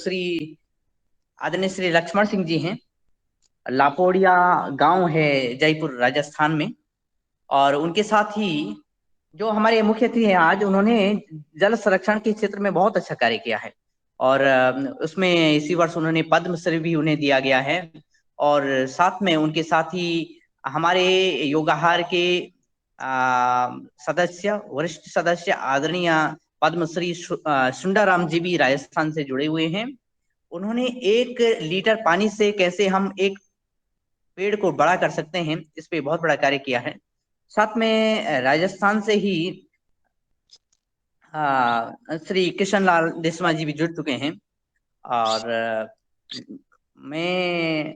श्री आदरणीय श्री लक्ष्मण सिंह जी हैं। लापोड़िया गांव है जयपुर राजस्थान में। और उनके साथ ही जो हमारे मुख्य अतिथि हैं आज, उन्होंने जल संरक्षण के क्षेत्र में बहुत अच्छा कार्य किया है। और उसमें इसी वर्ष उन्होंने पद्मश्री भी उन्हें दिया गया है। और साथ में उनके साथ ही हमारे योगाहार के सदस्य, वरिष्ठ सदस्य आदरणीय पद्मश्री सुंदराम जी भी राजस्थान से जुड़े हुए हैं। उन्होंने 1 लीटर पानी से कैसे हम एक पेड़ को बड़ा कर सकते हैं, इस पे बहुत बड़ा कार्य किया है। साथ में राजस्थान से ही श्री किशन लाल देशवा जी भी जुड़ चुके हैं। और मैं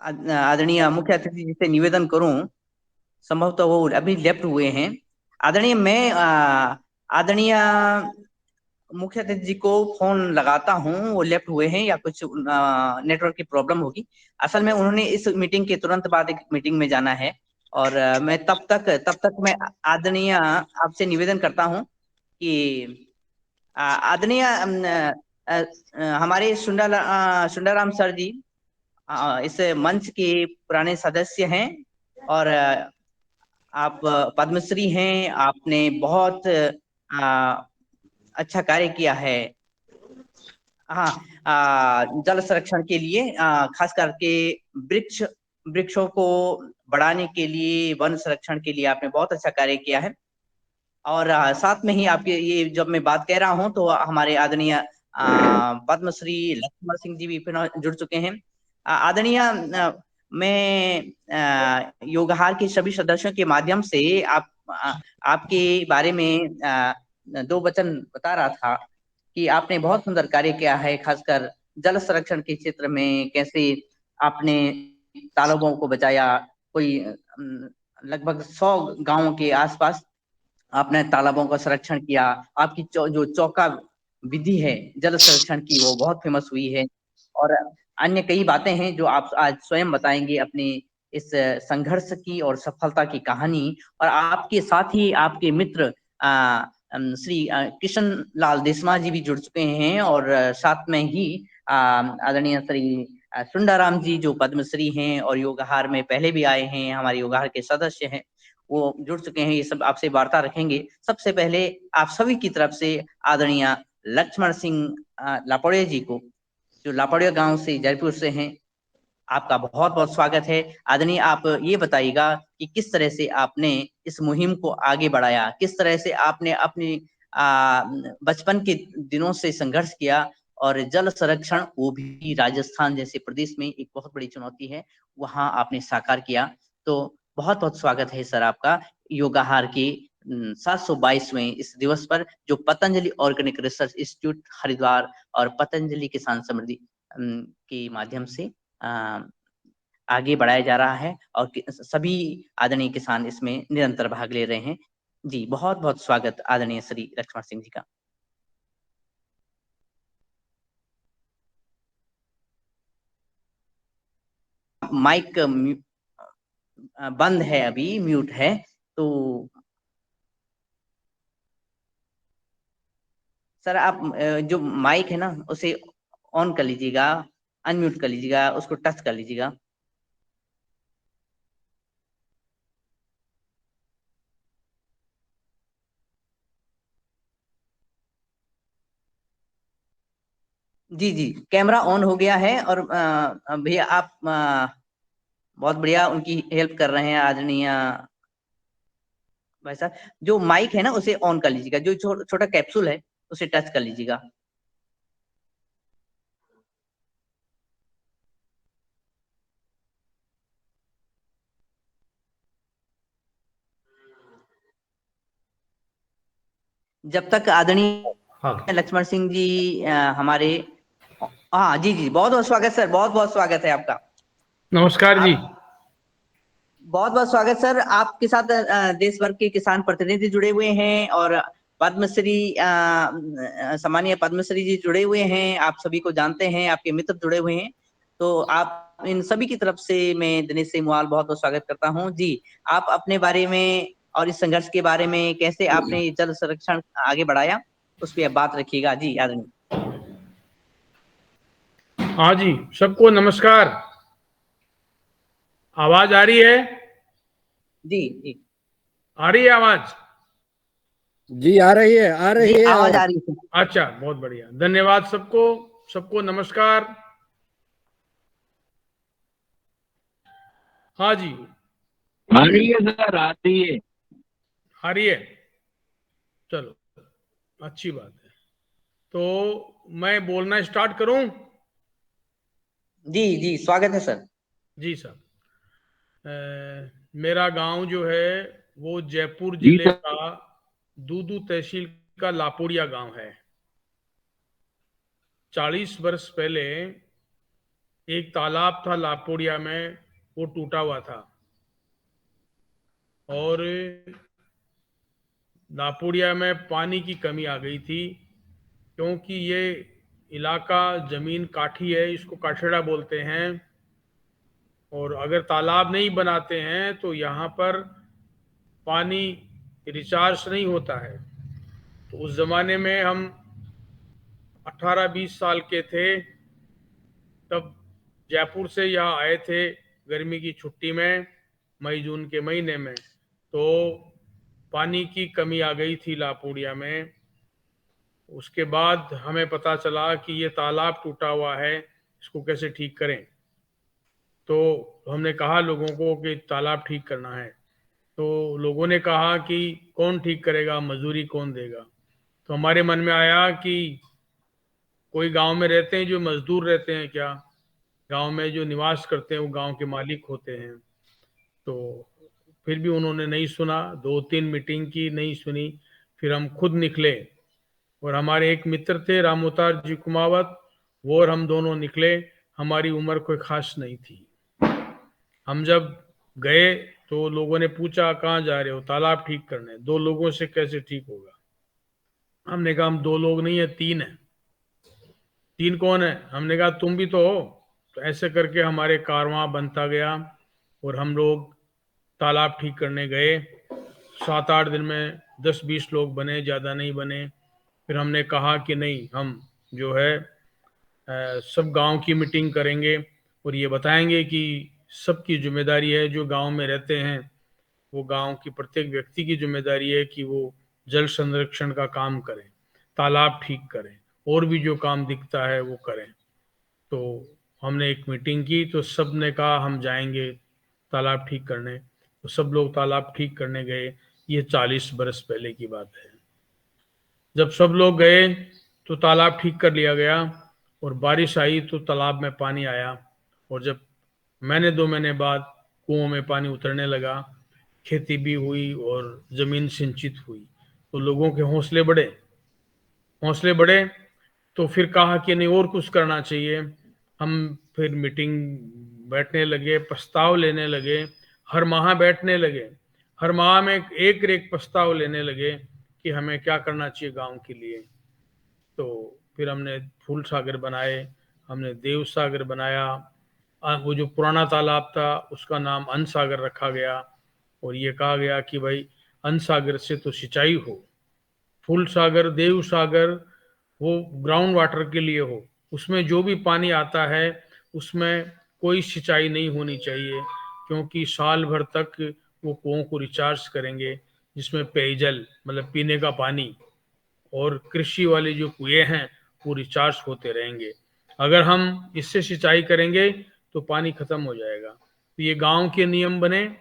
आदरणीय मुख्य अतिथि जी से निवेदन करूं, संभवतः वो अभी लेफ्ट हुए हैं। आदरणीय मुख्य अतिथि जी को फोन लगाता हूँ, वो लेफ्ट हुए हैं या कुछ नेटवर्क की प्रॉब्लम होगी। असल में उन्होंने इस मीटिंग के तुरंत बाद एक मीटिंग में जाना है। और मैं तब तक मैं आदरणीय आपसे निवेदन करता हूँ कि आदरणीय हमारे सुंदराम सर जी इस मंच के पुराने सदस्य हैं। और आप पद्मश्री हैं, आपने बहुत अच्छा कार्य किया है। हाँ, जल संरक्षण के लिए खास करके वृक्षों को बढ़ाने के लिए, वन संरक्षण के लिए आपने बहुत अच्छा कार्य किया है। और साथ में ही आपके ये जब मैं बात कह रहा हूं तो हमारे आदरणीय पद्मश्री लक्ष्मण सिंह जी भी फिर जुड़ चुके हैं। आदरणीय मैं योगाहार के सभी सदस्यों के माध्यम से आपके बारे में 2 वचन बता रहा था कि आपने बहुत सुंदर कार्य किया है, खासकर जल संरक्षण के क्षेत्र में। कैसे आपने तालाबों को बचाया, कोई लगभग 100 गांवों के आसपास आपने तालाबों का संरक्षण किया। आपकी जो चौका विधि है जल संरक्षण की, वो बहुत फेमस हुई है। और अन्य कई बातें हैं जो आप आज स्वयं बताएंगे अपने इस संघर्ष की और सफलता की कहानी। और आपके साथ ही आपके मित्र श्री किशन लाल देशमा जी भी जुड़ चुके हैं। और साथ में ही आदरणीय श्री सुंदराम जी जो पद्मश्री हैं और योगाहार में पहले भी आए हैं, हमारे योगाहार के सदस्य हैं, वो जुड़ चुके हैं। ये सब आपसे वार्ता रखेंगे। सबसे पहले आप सभी की तरफ से आदरणीय लक्ष्मण सिंह लापड़िया जी को, जो लापड़िया गांव से जयपुर से हैं, आपका बहुत बहुत स्वागत है। आदरणीय, आप ये बताइएगा कि किस तरह से आपने इस मुहिम को आगे बढ़ाया, किस तरह से आपने अपनी बचपन के दिनों से संघर्ष किया। और जल संरक्षण, वो भी राजस्थान जैसे प्रदेश में एक बहुत बड़ी चुनौती है, वहां आपने साकार किया। तो बहुत बहुत स्वागत है सर आपका योगाहार के 722वें इस दिवस पर, जो Patanjali organic research institute Haridwar और पतंजलि किसान समृद्धि के माध्यम से आगे बढ़ाया जा रहा है। और सभी आदरणीय किसान इसमें निरंतर भाग ले रहे हैं। जी, बहुत बहुत स्वागत आदरणीय श्री लक्ष्मण सिंह जी का। माइक बंद है, अभी म्यूट है। तो सर आप जो माइक है ना, उसे ऑन कर लीजिएगा, अनम्यूट कर लीजिएगा, उसको टच कर लीजिएगा। जी जी, कैमरा ऑन हो गया है। और भैया आप बहुत बढ़िया उनकी हेल्प कर रहे हैं आदरणीय भाई साहब। जो माइक है ना, उसे ऑन कर लीजिएगा, जो छोटा कैप्सूल है उसे टच कर लीजिएगा। जब तक हाँ, आदरणीय लक्ष्मण सिंह जी हमारे, हाँ जी जी, बहुत बहुत स्वागत सर, बहुत बहुत स्वागत है आपका। नमस्कार जी। आप बहुत बहुत स्वागत सर। आपके साथ देश भर के किसान प्रतिनिधि जुड़े हुए हैं। और पद्मश्री सम्मानीय पद्मश्री जी जुड़े हुए हैं, आप सभी को जानते हैं, आपके मित्र जुड़े हुए हैं। तो आप इन सभी की तरफ से मैं दिनेश सेमवाल बहुत बहुत स्वागत करता हूं जी। आप अपने बारे में और इस संघर्ष के बारे में, कैसे आपने जल संरक्षण आगे बढ़ाया, उस पर बात रखिएगा जी आदरणीय। हाँ जी, सबको नमस्कार। आवाज आ रही है? जी जी आ रही है आवाज? जी आ रही है, आ रही जी, है आवाज आवाज। आ रही है। अच्छा, बहुत बढ़िया, धन्यवाद सबको। सबको नमस्कार। हाँ जी, आ रही है सर, आ रही है। आ रही है, चलो अच्छी बात है। तो मैं बोलना स्टार्ट करूं? जी जी, स्वागत है सर। जी सर। मेरा गांव जो है वो जयपुर जी जिले सर। का दूदू तहसील का लापोड़िया गांव है। 40 वर्ष पहले एक तालाब था लापोड़िया में, वो टूटा हुआ था। और लापोड़िया में पानी की कमी आ गई थी, क्योंकि ये इलाका जमीन काठी है, इसको काठेड़ा बोलते हैं। और अगर तालाब नहीं बनाते हैं तो यहाँ पर पानी रिचार्ज नहीं होता है। तो उस जमाने में हम 18-20 साल के थे, तब जयपुर से यहाँ आए थे गर्मी की छुट्टी में, मई जून के महीने में। तो पानी की कमी आ गई थी लापोड़िया में। उसके बाद हमें पता चला कि ये तालाब टूटा हुआ है, इसको कैसे ठीक करें। तो हमने कहा लोगों को कि तालाब ठीक करना है। तो लोगों ने कहा कि कौन ठीक करेगा, मजदूरी कौन देगा। तो हमारे मन में आया कि कोई गांव में रहते हैं जो मजदूर रहते हैं क्या, गांव में जो निवास करते हैं वो गांव के मालिक होते हैं। तो फिर भी उन्होंने नहीं सुना, 2-3 मीटिंग की, नहीं सुनी। फिर हम खुद निकले, और हमारे एक मित्र थे रामोतार जी कुमावत, वो और हम दोनों निकले। हमारी उम्र कोई खास नहीं थी। हम जब गए तो लोगों ने पूछा कहाँ जा रहे हो, तालाब ठीक करने। 2 लोगों से कैसे ठीक होगा। हमने कहा हम 2 लोग नहीं है, 3 है। 3 कौन है? हमने कहा तुम भी तो हो। तो ऐसे करके हमारे कारवां बनता गया, और हम लोग तालाब ठीक करने गए। 7-8 दिन में 10-20 लोग बने, ज़्यादा नहीं बने। फिर हमने कहा कि नहीं, हम जो है सब गांव की मीटिंग करेंगे और ये बताएंगे कि सबकी जिम्मेदारी है, जो गांव में रहते हैं वो गांव की प्रत्येक व्यक्ति की जिम्मेदारी है कि वो जल संरक्षण का काम करें, तालाब ठीक करें, और भी जो काम दिखता है वो करें। तो हमने एक मीटिंग की, तो सब ने कहा हम जाएंगे तालाब ठीक करने। तो सब लोग तालाब ठीक करने गए। ये 40 बरस पहले की बात है। जब सब लोग गए तो तालाब ठीक कर लिया गया, और बारिश आई तो तालाब में पानी आया। और जब 2 महीने बाद कुओं में पानी उतरने लगा, खेती भी हुई और जमीन सिंचित हुई, तो लोगों के हौसले बढ़े। तो फिर कहा कि नहीं, और कुछ करना चाहिए। हम फिर मीटिंग बैठने लगे, प्रस्ताव लेने लगे, हर माह बैठने लगे। हर माह में एक एक प्रस्ताव लेने लगे कि हमें क्या करना चाहिए गांव के लिए। तो फिर हमने फूल सागर बनाए, हमने देव सागर बनाया। वो जो पुराना तालाब था उसका नाम अन सागर रखा गया, और ये कहा गया कि भाई अन सागर से तो सिंचाई हो। फूल सागर, देव सागर वो ग्राउंड वाटर के लिए हो, उसमें जो भी पानी आता है उसमें कोई सिंचाई नहीं होनी चाहिए, क्योंकि साल भर तक वो कुओं को रिचार्ज करेंगे, जिसमें पेयजल मतलब पीने का पानी और कृषि वाले जो कुएं हैं वो रिचार्ज होते रहेंगे। अगर हम इससे सिंचाई करेंगे तो पानी खत्म हो जाएगा। तो ये गांव के नियम बने,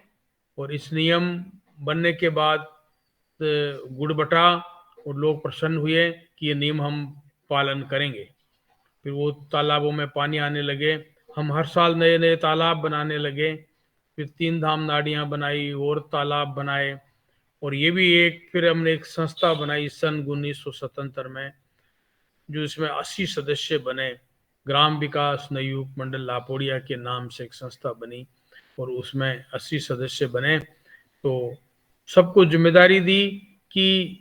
और इस नियम बनने के बाद गुड़ बटा, और लोग प्रसन्न हुए कि ये नियम हम पालन करेंगे। फिर वो तालाबों में पानी आने लगे। हम हर साल नए नए तालाब बनाने लगे। फिर 3 धाम नाड़ियाँ बनाई और तालाब बनाए। और ये भी फिर हमने एक संस्था बनाई सन 1977 में, जो इसमें 80 सदस्य बने। ग्राम विकास नवयुवक मंडल लापोड़िया के नाम से एक संस्था बनी, और उसमें 80 सदस्य बने। तो सबको जिम्मेदारी दी कि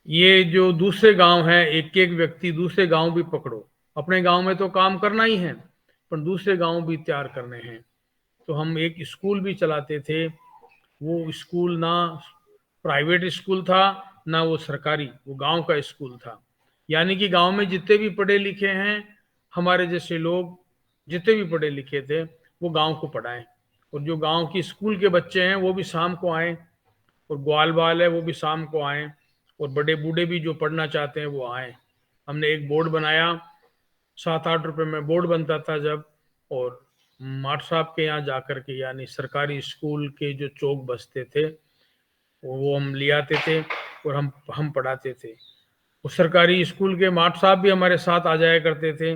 ये जो दूसरे गांव हैं, एक एक व्यक्ति दूसरे गांव भी पकड़ो। अपने गांव में तो काम करना ही है, पर दूसरे गांव भी तैयार करने हैं। तो हम एक स्कूल भी चलाते थे। वो स्कूल ना प्राइवेट स्कूल था, ना वो सरकारी, वो गांव का स्कूल था। यानी कि गांव में जितने भी पढ़े लिखे हैं हमारे जैसे लोग जितने भी पढ़े लिखे थे वो गांव को पढ़ाएं, और जो गांव की स्कूल के बच्चे हैं वो भी शाम को आएं, और ग्वाल बाल है वो भी शाम को आएं, और बड़े बूढ़े भी जो पढ़ना चाहते हैं वो आएं। हमने एक बोर्ड बनाया, 7-8 रुपए में बोर्ड बनता था जब, और माठ साहब के यहाँ जाकर के, यानी सरकारी स्कूल के जो चौक बसते थे वो हम ले आते थे और हम पढ़ाते थे। उस सरकारी स्कूल के माठ साहब भी हमारे साथ आ जाया करते थे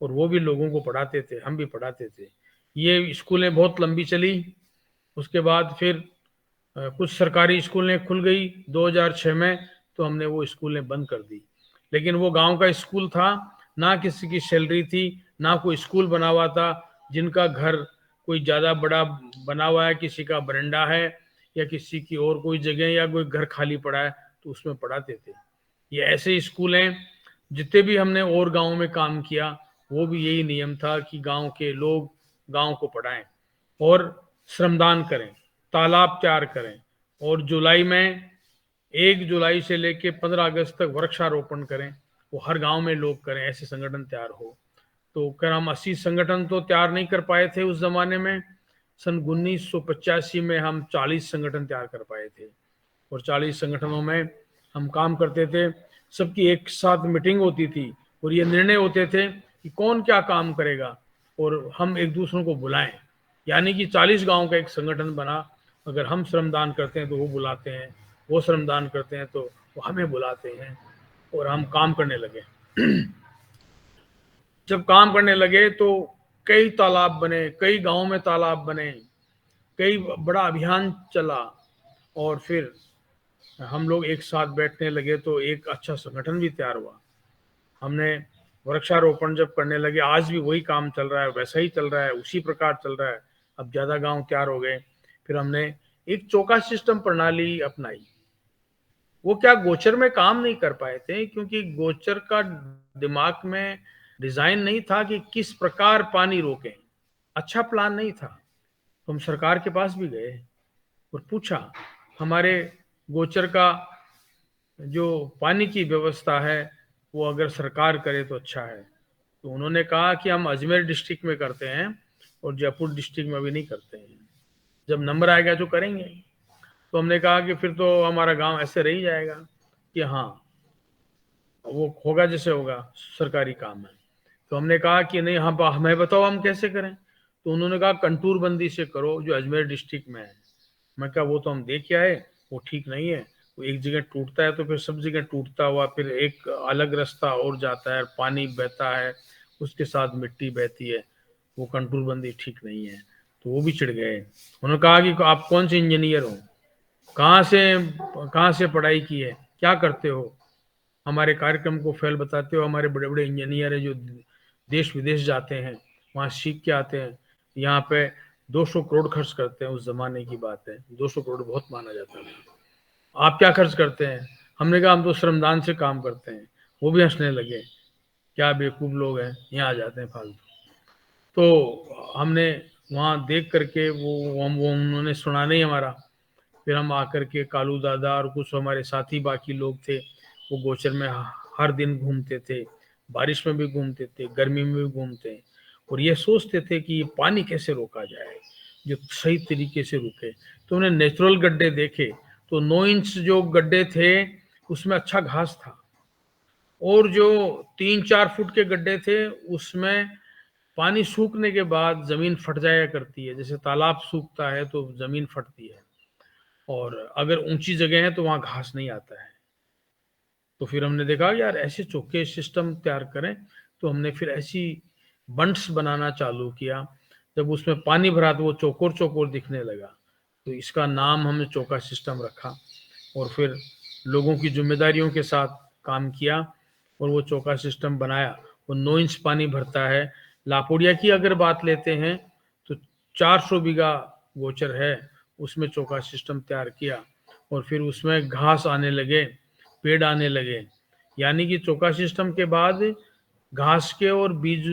और वो भी लोगों को पढ़ाते थे, हम भी पढ़ाते थे। ये स्कूलें बहुत लंबी चली। उसके बाद फिर कुछ सरकारी स्कूलें खुल गई 2006 में, तो हमने वो स्कूलें बंद कर दी। लेकिन वो गांव का स्कूल था, ना किसी की सैलरी थी, ना कोई स्कूल बना हुआ था। जिनका घर कोई ज़्यादा बड़ा बना हुआ है, किसी का बरंडा है या किसी की और कोई जगह या कोई घर खाली पड़ा है, तो उसमें पढ़ाते थे। ये ऐसे स्कूल हैं। जितने भी हमने और गाँव में काम किया वो भी यही नियम था कि गाँव के लोग गाँव को पढ़ाएं और श्रमदान करें, तालाब तैयार करें, और जुलाई में 1 जुलाई से लेके 15 अगस्त तक वृक्षारोपण करें। वो हर गांव में लोग करें, ऐसे संगठन तैयार हो। तो कर हम 80 संगठन तो तैयार नहीं कर पाए थे उस जमाने में। सन 1985 में हम 40 संगठन तैयार कर पाए थे, और 40 संगठनों में हम काम करते थे। सबकी एक साथ मीटिंग होती थी और ये निर्णय होते थे कि कौन क्या काम करेगा, और हम एक दूसरों को बुलाएं। यानी कि 40 गांव का एक संगठन बना। अगर हम श्रमदान करते हैं तो वो बुलाते हैं, वो श्रमदान करते हैं तो वो हमें बुलाते हैं, और हम काम करने लगे। जब काम करने लगे तो कई तालाब बने, कई गांव में तालाब बने, कई बड़ा अभियान चला, और फिर हम लोग एक साथ बैठने लगे तो एक अच्छा संगठन भी तैयार हुआ। हमने वृक्षारोपण जब करने लगे, आज भी वही काम चल रहा है, वैसा ही चल रहा है, उसी प्रकार चल रहा है। अब ज्यादा गांव तैयार हो गए। फिर हमने एक चौका सिस्टम प्रणाली अपनाई। वो क्या गोचर में काम नहीं कर पाए थे, क्योंकि गोचर का दिमाग में डिजाइन नहीं था कि किस प्रकार पानी रोकें, अच्छा प्लान नहीं था। तो हम सरकार के पास भी गए और पूछा, हमारे गोचर का जो पानी की व्यवस्था है वो अगर सरकार करे तो अच्छा है। तो उन्होंने कहा कि हम अजमेर डिस्ट्रिक्ट में करते हैं और जयपुर डिस्ट्रिक्ट में भी नहीं करते हैं, जब नंबर आएगा तो करेंगे। तो हमने कहा कि फिर तो हमारा गांव ऐसे रह ही जाएगा कि हाँ वो होगा जैसे होगा, सरकारी काम है। तो हमने कहा कि नहीं, हाँ हमें बताओ हम कैसे करें। तो उन्होंने कहा कंटूर बंदी से करो जो अजमेर डिस्ट्रिक्ट में है। मैं कहा वो तो हम देख के आए, वो ठीक नहीं है। वो एक जगह टूटता है तो फिर सब जगह टूटता हुआ फिर एक अलग रास्ता और जाता है, पानी बहता है, उसके साथ मिट्टी बहती है, वो कंटूर बंदी ठीक नहीं है। तो वो भी चिढ़ गए। उन्होंने कहा कि आप कौन से इंजीनियर हो, कहाँ से पढ़ाई की है, क्या करते हो, हमारे कार्यक्रम को फेल बताते हो। हमारे बड़े बड़े इंजीनियर हैं जो देश विदेश जाते हैं, वहाँ सीख के आते हैं, यहाँ पे 200 करोड़ खर्च करते हैं। उस जमाने की बात है, 200 करोड़ बहुत माना जाता है। आप क्या खर्च करते हैं? हमने कहा हम तो श्रमदान से काम करते हैं। वो भी हंसने लगे, क्या बेवकूफ लोग हैं, यहाँ आ जाते हैं फालतू। तो हमने वहाँ देख करके वो उन्होंने सुना नहीं हमारा। फिर हम आकर के कालू दादा और कुछ हमारे साथी बाकी लोग थे, वो गोचर में हर दिन घूमते थे, बारिश में भी घूमते थे, गर्मी में भी घूमते, और ये सोचते थे कि ये पानी कैसे रोका जाए जो सही तरीके से रुके। तो उन्हें नेचुरल गड्ढे देखे, तो 9 इंच जो गड्ढे थे उसमें अच्छा घास था, और जो 3-4 फुट के गड्ढे थे उसमें पानी सूखने के बाद जमीन फट जाया करती है, जैसे तालाब सूखता है तो जमीन फटती है, और अगर ऊंची जगह है तो वहां घास नहीं आता है। तो फिर हमने देखा यार ऐसे चौके सिस्टम तैयार करें। तो हमने फिर ऐसी बंड्स बनाना चालू किया। जब उसमें पानी भरा तो वो चौकोर चौकोर दिखने लगा, तो इसका नाम हमने चौका सिस्टम रखा, और फिर लोगों की जिम्मेदारियों के साथ काम किया और वो चौका सिस्टम बनाया। वो 9 इंच पानी भरता है। लापोड़िया की अगर बात लेते हैं तो 400 बीघा गोचर है, उसमें चौका सिस्टम तैयार किया, और फिर उसमें घास आने लगे, पेड़ आने लगे। यानी कि चौका सिस्टम के बाद घास के और बीज,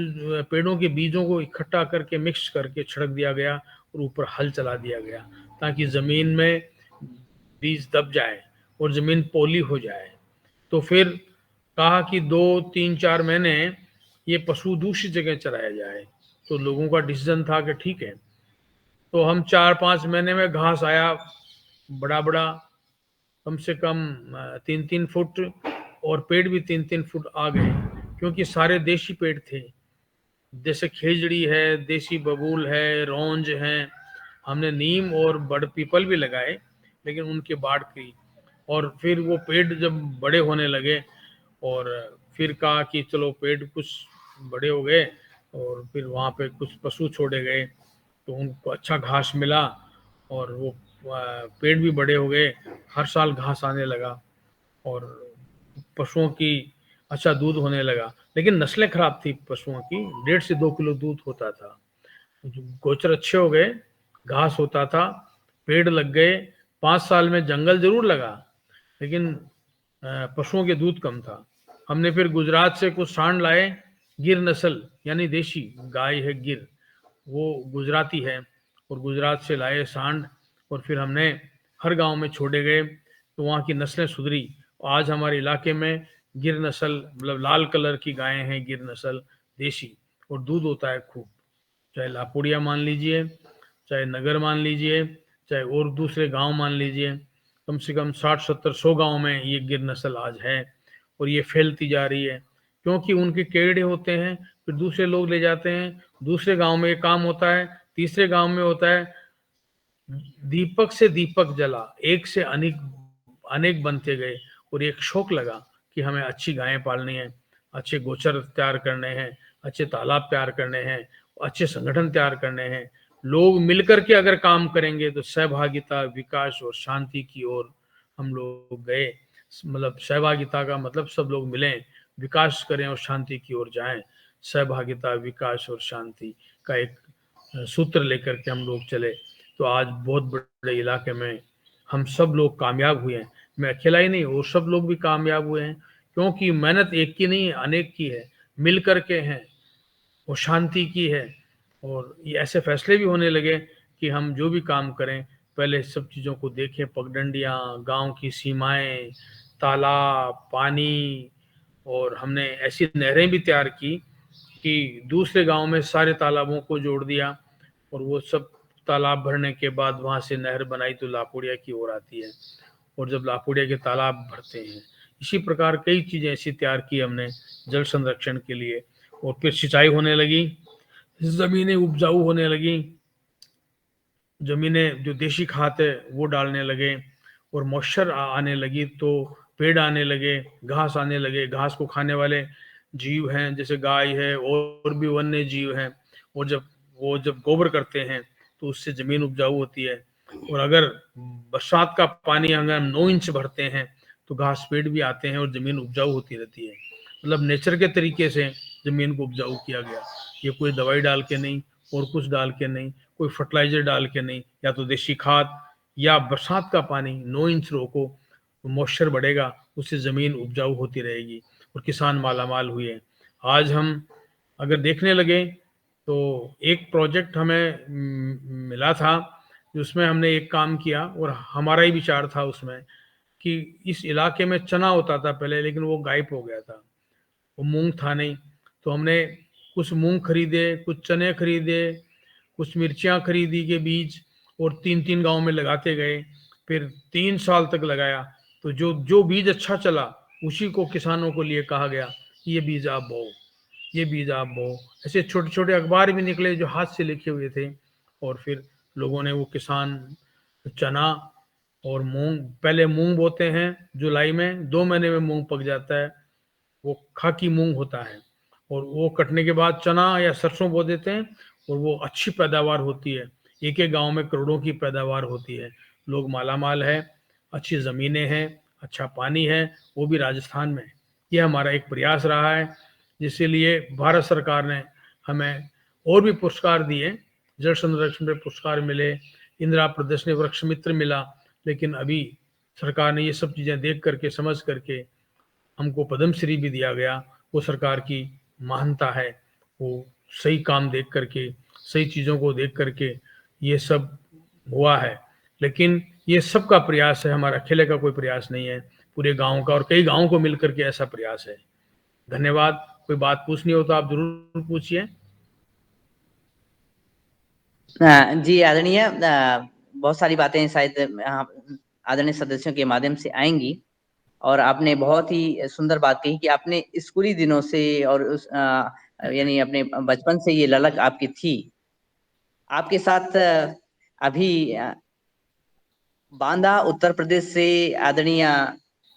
पेड़ों के बीजों को इकट्ठा करके मिक्स करके छिड़क दिया गया और ऊपर हल चला दिया गया, ताकि जमीन में बीज दब जाए और जमीन पोली हो जाए। तो फिर कहा कि 2-3-4 महीने ये पशु दूसरी जगह चराया जाए। तो लोगों का डिसीजन था कि ठीक है। तो हम 4-5 महीने में घास आया बड़ा बड़ा, कम से कम 3-3 फुट, और पेड़ भी 3-3 फुट आ गए, क्योंकि सारे देशी पेड़ थे। जैसे खेजड़ी है, देसी बबूल है, रौंज है, हमने नीम और बड़ पीपल भी लगाए, लेकिन उनकी बाढ़ की। और फिर वो पेड़ जब बड़े होने लगे, और फिर कहा कि चलो पेड़ कुछ बड़े हो गए, और फिर वहाँ पे कुछ पशु छोड़े गए, तो उनको अच्छा घास मिला, और वो पेड़ भी बड़े हो गए, हर साल घास आने लगा, और पशुओं की अच्छा दूध होने लगा। लेकिन नस्लें खराब थी पशुओं की, 1.5 से 2 किलो दूध होता था। गोचर अच्छे हो गए, घास होता था, पेड़ लग गए, 5 साल में जंगल जरूर लगा, लेकिन पशुओं के दूध कम था। हमने फिर गुजरात से कुछ सांड लाए, गिर नस्ल, यानी देशी गाय है गिर, वो गुजराती है, और गुजरात से लाए सांड, और फिर हमने हर गांव में छोड़े गए, तो वहाँ की नस्लें सुधरी। आज हमारे इलाके में गिर नस्ल, मतलब लाल कलर की गायें हैं, गिर नस्ल देशी, और दूध होता है खूब। चाहे लापुड़िया मान लीजिए, चाहे नगर मान लीजिए, चाहे और दूसरे गांव मान लीजिए, कम से कम 60-70-100 गांव में ये गिर नस्ल आज है, और ये फैलती जा रही है, क्योंकि उनके केड़े होते हैं, फिर दूसरे लोग ले जाते हैं, दूसरे गांव में ये काम होता है, तीसरे गांव में होता है। दीपक से दीपक जला, एक से अनेक अनेक बनते गए, और एक शौक लगा कि हमें अच्छी गायें पालनी है, अच्छे गोचर तैयार करने हैं, अच्छे तालाब तैयार करने हैं, अच्छे संगठन तैयार करने हैं। लोग मिलकर के अगर काम करेंगे तो सहभागिता, विकास और शांति की ओर हम लोग गए। मतलब सहभागिता का मतलब सब लोग मिलें, विकास करें और शांति की ओर जाएं। सहभागिता, विकास और शांति का एक सूत्र लेकर के हम लोग चले, तो आज बहुत बड़े इलाके में हम सब लोग कामयाब हुए हैं। मैं अकेला ही नहीं, और सब लोग भी कामयाब हुए हैं, क्योंकि मेहनत एक की नहीं है, अनेक की है, मिल करके हैं, और शांति की है। और ये ऐसे फैसले भी होने लगे कि हम जो भी काम करें, पहले सब चीज़ों को देखें, पगडंडियाँ, गांव की सीमाएं, तालाब, पानी, और हमने ऐसी नहरें भी तैयार की कि दूसरे गांव में सारे तालाबों को जोड़ दिया, और वो सब तालाब भरने के बाद वहां से नहर बनाई तो लापुड़िया की ओर आती है, और जब लापुड़िया के तालाब भरते हैं। इसी प्रकार कई चीजें ऐसी तैयार की हमने जल संरक्षण के लिए, और फिर सिंचाई होने लगी, जमीनें उपजाऊ होने लगी, जमीनें जो देशी खाद है वो डालने लगे, और मॉइस्चर आने लगी, तो पेड़ आने लगे, घास आने लगे, घास को खाने वाले जीव हैं, जैसे गाय है और भी वन्य जीव हैं, और जब गोबर करते हैं तो उससे जमीन उपजाऊ होती है। और अगर बरसात का पानी अगर हम 9 इंच भरते हैं तो घास पेड़ भी आते हैं और जमीन उपजाऊ होती रहती है। मतलब नेचर के तरीके से जमीन को उपजाऊ किया गया, ये कोई दवाई डाल के नहीं, और कुछ डाल के नहीं, कोई फर्टिलाइजर डाल के नहीं, या तो देशी खाद या बरसात का पानी 9 इंच रोको तो मॉइस्चर बढ़ेगा, उससे ज़मीन उपजाऊ होती रहेगी, और किसान मालामाल हुए। आज हम अगर देखने लगे तो एक प्रोजेक्ट हमें मिला था, जिसमें हमने एक काम किया, और हमारा ही विचार था उसमें, कि इस इलाके में चना होता था पहले, लेकिन वो गायब हो गया था, वो मूंग था नहीं। तो हमने कुछ मूंग खरीदे, कुछ चने खरीदे, कुछ मिर्चियाँ खरीदी के बीज, और 3-3 गांव में लगाते गए। फिर 3 साल तक लगाया, तो जो जो बीज अच्छा चला उसी को किसानों को लिए कहा गया कि ये बीज आप बोओ, ये बीज आप बोओ। ऐसे छोटे छोटे अखबार भी निकले जो हाथ से लिखे हुए थे, और फिर लोगों ने वो किसान चना और मूंग, पहले मूंग बोते हैं जुलाई में, 2 महीने में मूंग पक जाता है, वो खाकी मूंग होता है, और वो कटने के बाद चना या सरसों बो देते हैं, और वो अच्छी पैदावार होती है। एक एक गांव में करोड़ों की पैदावार होती है, लोग मालामाल है, अच्छी ज़मीनें हैं, अच्छा पानी है, वो भी राजस्थान में। ये हमारा एक प्रयास रहा है, जिसके लिए भारत सरकार ने हमें और भी पुरस्कार दिए, जल संरक्षण पे पुरस्कार मिले, इंदिरा प्रदर्शनी वृक्ष मित्र मिला। लेकिन अभी सरकार ने ये सब चीज़ें देख करके, समझ करके हमको पद्मश्री भी दिया गया। वो सरकार की महानता है, वो सही काम देख करके, सही चीज़ों को देख करके ये सब हुआ है। लेकिन ये सबका प्रयास है, हमारा अकेले का कोई प्रयास नहीं है, पूरे गांव का, और कई गांवों को मिलकर के ऐसा प्रयास है। धन्यवाद। कोई बात पूछनी हो तो आप जरूर पूछिए। जी आदरणीय, बहुत सारी बातें शायद आदरणीय सदस्यों के माध्यम से आएंगी। और आपने बहुत ही सुंदर बात कही कि आपने स्कूली दिनों से और उस यानी अपने बचपन से ये ललक आपकी थी। आपके साथ अभी बांदा उत्तर प्रदेश से आदरणीय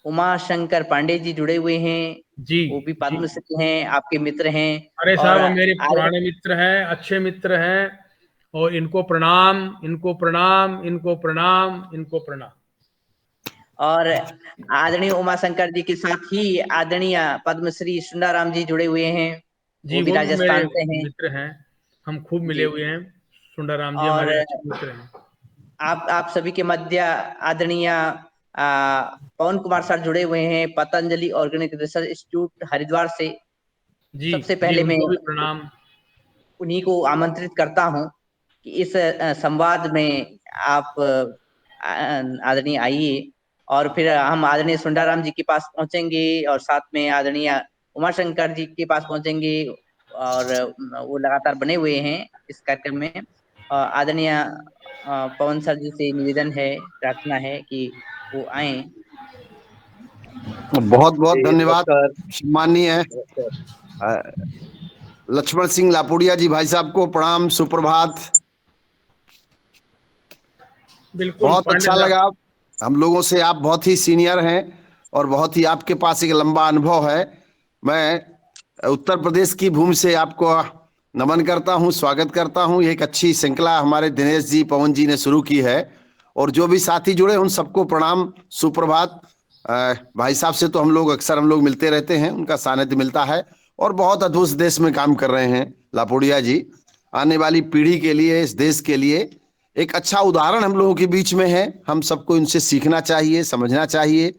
उमा शंकर पांडे जी जुड़े हुए हैं। जी वो भी जी। पद्मश्री हैं, आपके मित्र हैं। अरे और साहब, मेरे पुराने मित्र हैं, अच्छे मित्र हैं, और इनको प्रणाम, इनको प्रणाम, इनको प्रणाम, इनको प्रणाम। और आदरणीय उमा शंकर जी के साथ ही आदरणीय पद्मश्री सुंदराराम जी जुड़े हुए हैं। जी, वो भी वो भी मेरे राजस्थान से हैं। मित्र हैं, हम खूब मिले जी। हुए हैं। सुंदराराम जी और हमारे अच्छे मित्र हैं। आप सभी के मध्य आदरणीय पवन कुमार सर जुड़े हुए हैं, Patanjali organic research institute Haridwar से। जी सबसे जी, पहले मैं उनको भी प्रणाम। उन्हीं को आमंत्रित करता हूं कि इस संवाद में आप आदरणीय आइए। और फिर हम आदरणीय सुंदराराम जी के पास पहुंचेंगे और साथ में आदरणीय उमाशंकर जी के पास पहुंचेंगे। और वो लगातार बने हुए हैं इस कार्यक्रम में। आदरणीय पवन सर जी से निवेदन है, प्रार्थना है कि वो आए। बहुत बहुत जी धन्यवाद नमस्कार। सम्माननीय नमस्कार। लक्ष्मण सिंह लापुड़िया जी भाई साहब को प्रणाम, सुप्रभात। बिल्कुल बहुत पांडे अच्छा साहब। लगा हम लोगों से, आप बहुत ही सीनियर हैं और बहुत ही आपके पास एक लंबा अनुभव है। मैं उत्तर प्रदेश की भूमि से आपको नमन करता हूं, स्वागत करता हूं। एक अच्छी श्रृंखला हमारे दिनेश जी, पवन जी ने शुरू की है और जो भी साथी जुड़े उन सबको प्रणाम, सुप्रभात। भाई साहब से तो हम लोग मिलते रहते हैं, उनका सानिध्य मिलता है और बहुत अद्भुत देश में काम कर रहे हैं लापुड़िया जी। आने वाली पीढ़ी के लिए, इस देश के लिए एक अच्छा उदाहरण हम लोगों के बीच में है। हम सबको इनसे सीखना चाहिए, समझना चाहिए।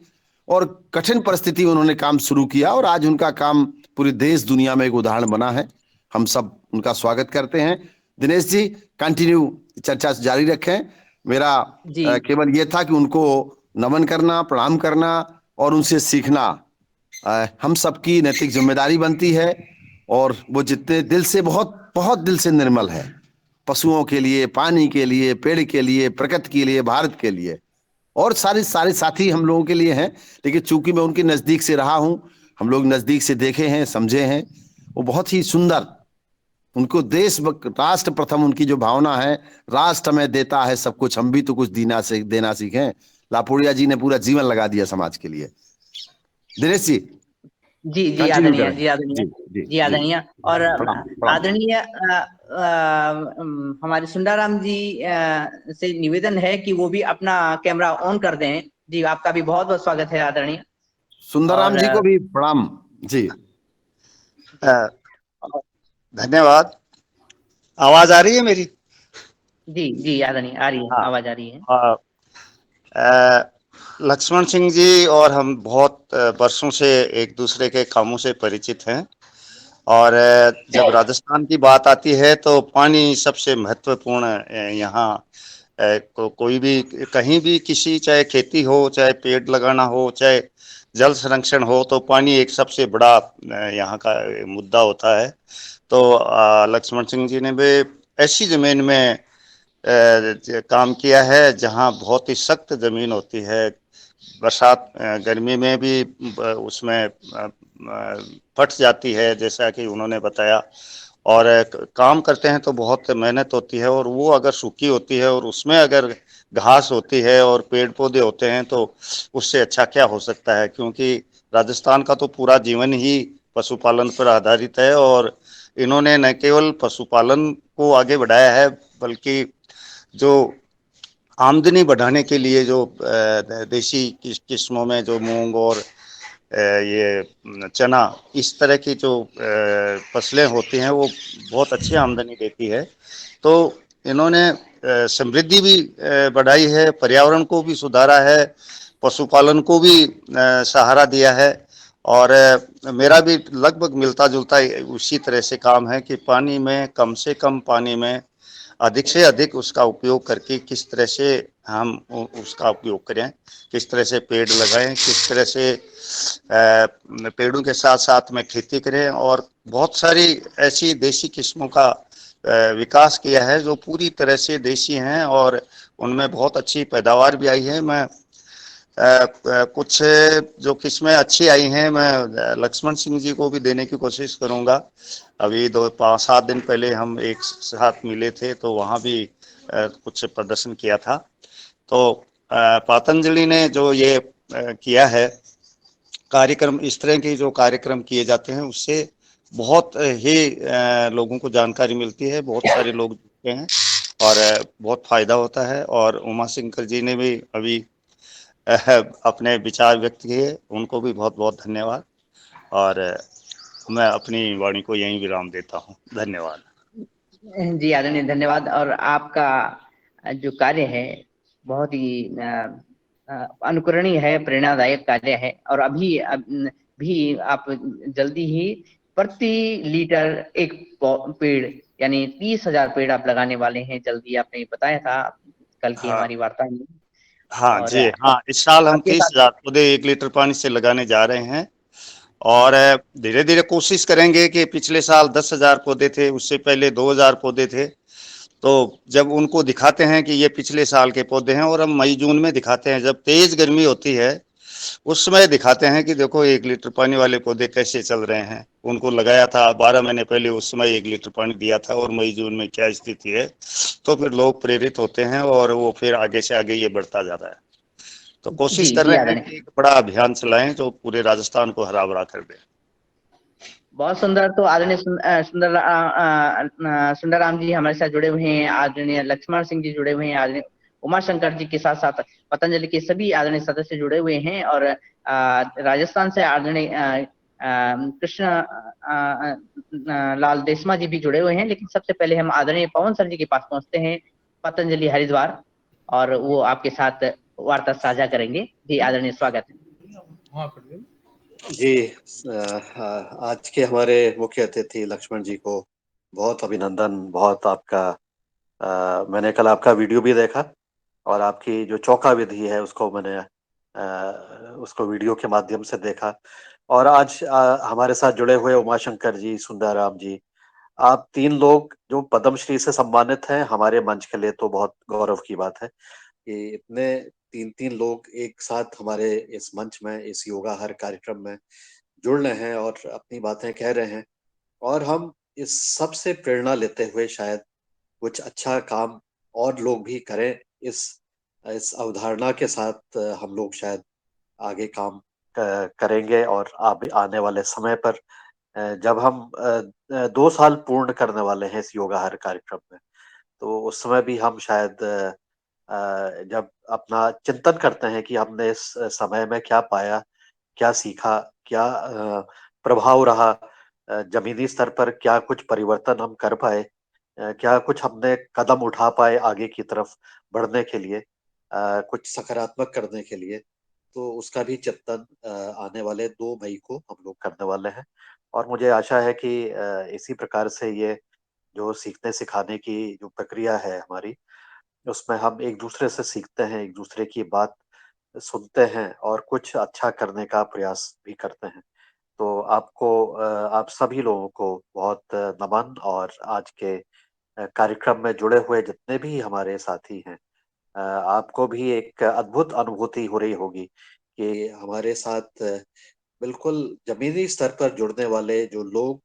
और कठिन परिस्थिति उन्होंने काम शुरू किया और आज उनका काम पूरे देश दुनिया में एक उदाहरण बना है। हम सब उनका स्वागत करते हैं। दिनेश जी कंटिन्यू चर्चा जारी रखें। मेरा जी केवल ये था कि उनको नमन करना, प्रणाम करना और उनसे सीखना हम सबकी नैतिक जिम्मेदारी बनती है। और वो जितने दिल से, बहुत बहुत दिल से निर्मल है, पशुओं के लिए, पानी के लिए, पेड़ के लिए, प्रकृति के लिए, भारत के लिए और सारे सारे साथी हम लोगों के लिए हैं। लेकिन चूंकि मैं उनके नजदीक से रहा हूं, हम लोग नजदीक से देखे हैं, समझे हैं, वो बहुत ही सुंदर, उनको देश राष्ट्र प्रथम उनकी जो भावना है, राष्ट्र हमें देता है सब कुछ, हम भी तो कुछ देना सीखें। लापुड़िया जी ने पूरा जीवन लगा दिया समाज के लिए। दिनेश जी जी जी कंटिन्यू आदरणीय, करें। जी आदरणीय, जी जी जी जी, आदरणीय। और प्रणाम प्रणाम। आदरणीय हमारे सुंदराराम जी से निवेदन है कि वो भी अपना कैमरा ऑन कर दें। जी, आपका भी बहुत बहुत स्वागत है आदरणीय। सुंदरराम और जी को भी प्रणाम। जी अ, धन्यवाद। आवाज आ रही है मेरी? जी जी आदरणीय, आ रही है, हाँ। आवाज आ रही है। लक्ष्मण सिंह जी और हम बहुत वर्षों से एक दूसरे के कामों से परिचित हैं। और जब राजस्थान की बात आती है तो पानी सबसे महत्वपूर्ण यहाँ कोई भी कहीं भी किसी, चाहे खेती हो, चाहे पेड़ लगाना हो, चाहे जल संरक्षण हो, तो पानी एक सबसे बड़ा यहाँ का मुद्दा होता है। तो लक्ष्मण सिंह जी ने भी ऐसी जमीन में काम किया है जहाँ बहुत ही सख्त जमीन होती है। बरसात गर्मी में भी उसमें फट जाती है, जैसा कि उन्होंने बताया। और काम करते हैं तो बहुत मेहनत होती है, और वो अगर सूखी होती है और उसमें अगर घास होती है और पेड़ पौधे होते हैं तो उससे अच्छा क्या हो सकता है। क्योंकि राजस्थान का तो पूरा जीवन ही पशुपालन पर आधारित है, और इन्होंने न केवल पशुपालन को आगे बढ़ाया है, बल्कि जो आमदनी बढ़ाने के लिए जो देसी किस्मों में जो मूंग और ये चना, इस तरह की जो फसलें होती हैं वो बहुत अच्छी आमदनी देती है। तो इन्होंने समृद्धि भी बढ़ाई है, पर्यावरण को भी सुधारा है, पशुपालन को भी सहारा दिया है। और मेरा भी लगभग मिलता जुलता उसी तरह से काम है कि पानी में, कम से कम पानी में अधिक से अधिक उसका उपयोग करके किस तरह से हम उसका उपयोग करें, किस तरह से पेड़ लगाएं, किस तरह से पेड़ों के साथ साथ में खेती करें। और बहुत सारी ऐसी देसी किस्मों का विकास किया है जो पूरी तरह से देसी हैं और उनमें बहुत अच्छी पैदावार भी आई है। मैं कुछ जो किस्में अच्छी आई हैं मैं लक्ष्मण सिंह जी को भी देने की कोशिश करूंगा। अभी 5-7 दिन पहले हम एक साथ मिले थे तो वहाँ भी कुछ प्रदर्शन किया था। तो पतंजलि ने जो ये किया है कार्यक्रम, इस तरह के जो कार्यक्रम किए जाते हैं उससे बहुत ही लोगों को जानकारी मिलती है, बहुत सारे लोग जुड़ते हैं और बहुत फायदा होता है। और उमा शंकर जी ने भी अभी अपने विचार व्यक्त किए, उनको भी बहुत बहुत धन्यवाद। और मैं अपनी वाणी को यहीं विराम देता हूँ। धन्यवाद। जी आदरणीय, धन्यवाद। और आपका जो कार्य है बहुत ही अनुकरणीय है, प्रेरणादायक कार्य है। और अभी भी आप जल्दी ही प्रति लीटर एक पेड़ यानी 30,000 पेड़ आप लगाने वाले हैं, जल्दी आपने बताया था कल की हाँ हमारी वार्ता में। हाँ और जी, हाँ, इस साल हम आपके साथ 30,000 पौधे 1 लीटर पानी से लगाने जा रहे हैं। और धीरे धीरे कोशिश करेंगे कि पिछले साल 10,000 पौधे थे, उससे पहले 2,000 पौधे थे। तो जब उनको दिखाते हैं कि ये पिछले साल के पौधे हैं, और हम मई जून में दिखाते हैं जब तेज गर्मी होती है, उस समय दिखाते हैं कि देखो 1 लीटर पानी वाले पौधे कैसे चल रहे हैं। उनको लगाया था 12 महीने पहले, उस समय 1 लीटर पानी दिया था और मई जून में क्या स्थिति है। तो फिर लोग प्रेरित होते हैं और वो फिर आगे से आगे ये बढ़ता जा रहा है। तो कोशिश जी कर जी रहे हैं आदरणीय, कि एक बड़ा अभियान चलाएं जो पूरे राजस्थान को हरा भरा कर दे। बहुत सुंदर। तो आदरणीय सुंदरराम जी हमारे साथ जुड़े हुए हैं, आदरणीय लक्ष्मण सिंह जी जुड़े हुए हैं, आदरणीय उमा शंकर जी के साथ साथ पतंजलि के सभी आदरणीय सदस्य जुड़े हुए हैं। और राजस्थान से आदरणीय कृष्ण लाल देशमा जी भी जुड़े हुए हैं। लेकिन सबसे पहले हम आदरणीय पवन सर जी के पास पहुंचते हैं, पतंजलि हरिद्वार, और वो आपके साथ वार्ता साझा करेंगे। जी आदरणीय, स्वागत है। हाँ कर दो। जी, आज के हमारे मुख्य अतिथि लक्ष्मण जी को बहुत अभिनंदन, बहुत आपका मैंने कल आपका वीडियो भी देखा और आपकी जो चौका विधि है उसको मैंने उसको वीडियो के माध्यम से देखा। और आज हमारे साथ जुड़े हुए उमाशंकर जी, सुंदरराम जी, आप 3 लोग जो पद्मश्री से सम्मानित हैं, हमारे मंच के लिए तो बहुत गौरव की बात है कि इतने 3 लोग एक साथ हमारे इस मंच में, इस योगा हर कार्यक्रम में जुड़ रहे हैं और अपनी बातें कह रहे हैं। और हम इस सब से प्रेरणा लेते हुए शायद कुछ अच्छा काम और लोग भी करें। इस अवधारणा के साथ हम लोग शायद आगे काम करेंगे और आने वाले समय पर जब हम 2 साल पूर्ण करने वाले हैं इस योगा हर कार्यक्रम में, तो उस समय भी हम शायद जब अपना चिंतन करते हैं कि हमने इस समय में क्या पाया, क्या सीखा, क्या प्रभाव रहा, जमीनी स्तर पर क्या कुछ परिवर्तन हम कर पाए, क्या कुछ हमने कदम उठा पाए आगे की तरफ बढ़ने के लिए, कुछ सकारात्मक करने के लिए, तो उसका भी चिंतन आने वाले 2 मई को हम लोग करने वाले हैं। और मुझे आशा है कि इसी प्रकार से ये जो सीखने सिखाने की जो प्रक्रिया है हमारी, उसमें हम एक दूसरे से सीखते हैं, एक दूसरे की बात सुनते हैं और कुछ अच्छा करने का प्रयास भी करते हैं। तो आपको आप सभी लोगों को बहुत नमन। और आज के कार्यक्रम में जुड़े हुए जितने भी हमारे साथी हैं, आपको भी एक अद्भुत अनुभूति हो रही होगी कि हमारे साथ बिल्कुल ज़मीनी स्तर पर जुड़ने वाले जो लोग,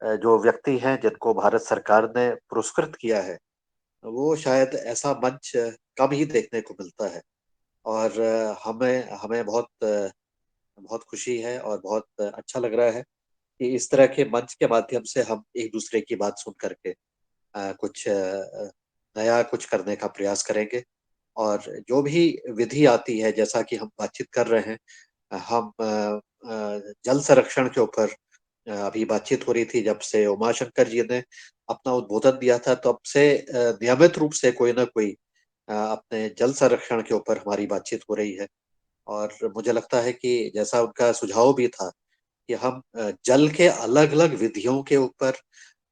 जो व्यक्ति हैं जिनको भारत सरकार ने पुरस्कृत किया है, वो शायद ऐसा मंच कम ही देखने को मिलता है। और हमें हमें बहुत खुशी है और बहुत अच्छा लग रहा है कि इस तरह के मंच के माध्यम से हम एक-दूसरे की बात सुन कर के कुछ नया कुछ करने का प्रयास करेंगे। और जो भी विधि आती है, जैसा कि हम बातचीत कर रहे हैं, हम जल संरक्षण के ऊपर अभी बातचीत हो रही थी। जब से उमाशंकर जी ने अपना उद्बोधन दिया था, तब से नियमित रूप से कोई ना कोई अपने जल संरक्षण के ऊपर हमारी बातचीत हो रही है। और मुझे लगता है कि जैसा उनका सुझाव भी था कि हम जल के अलग-अलग विधियों के ऊपर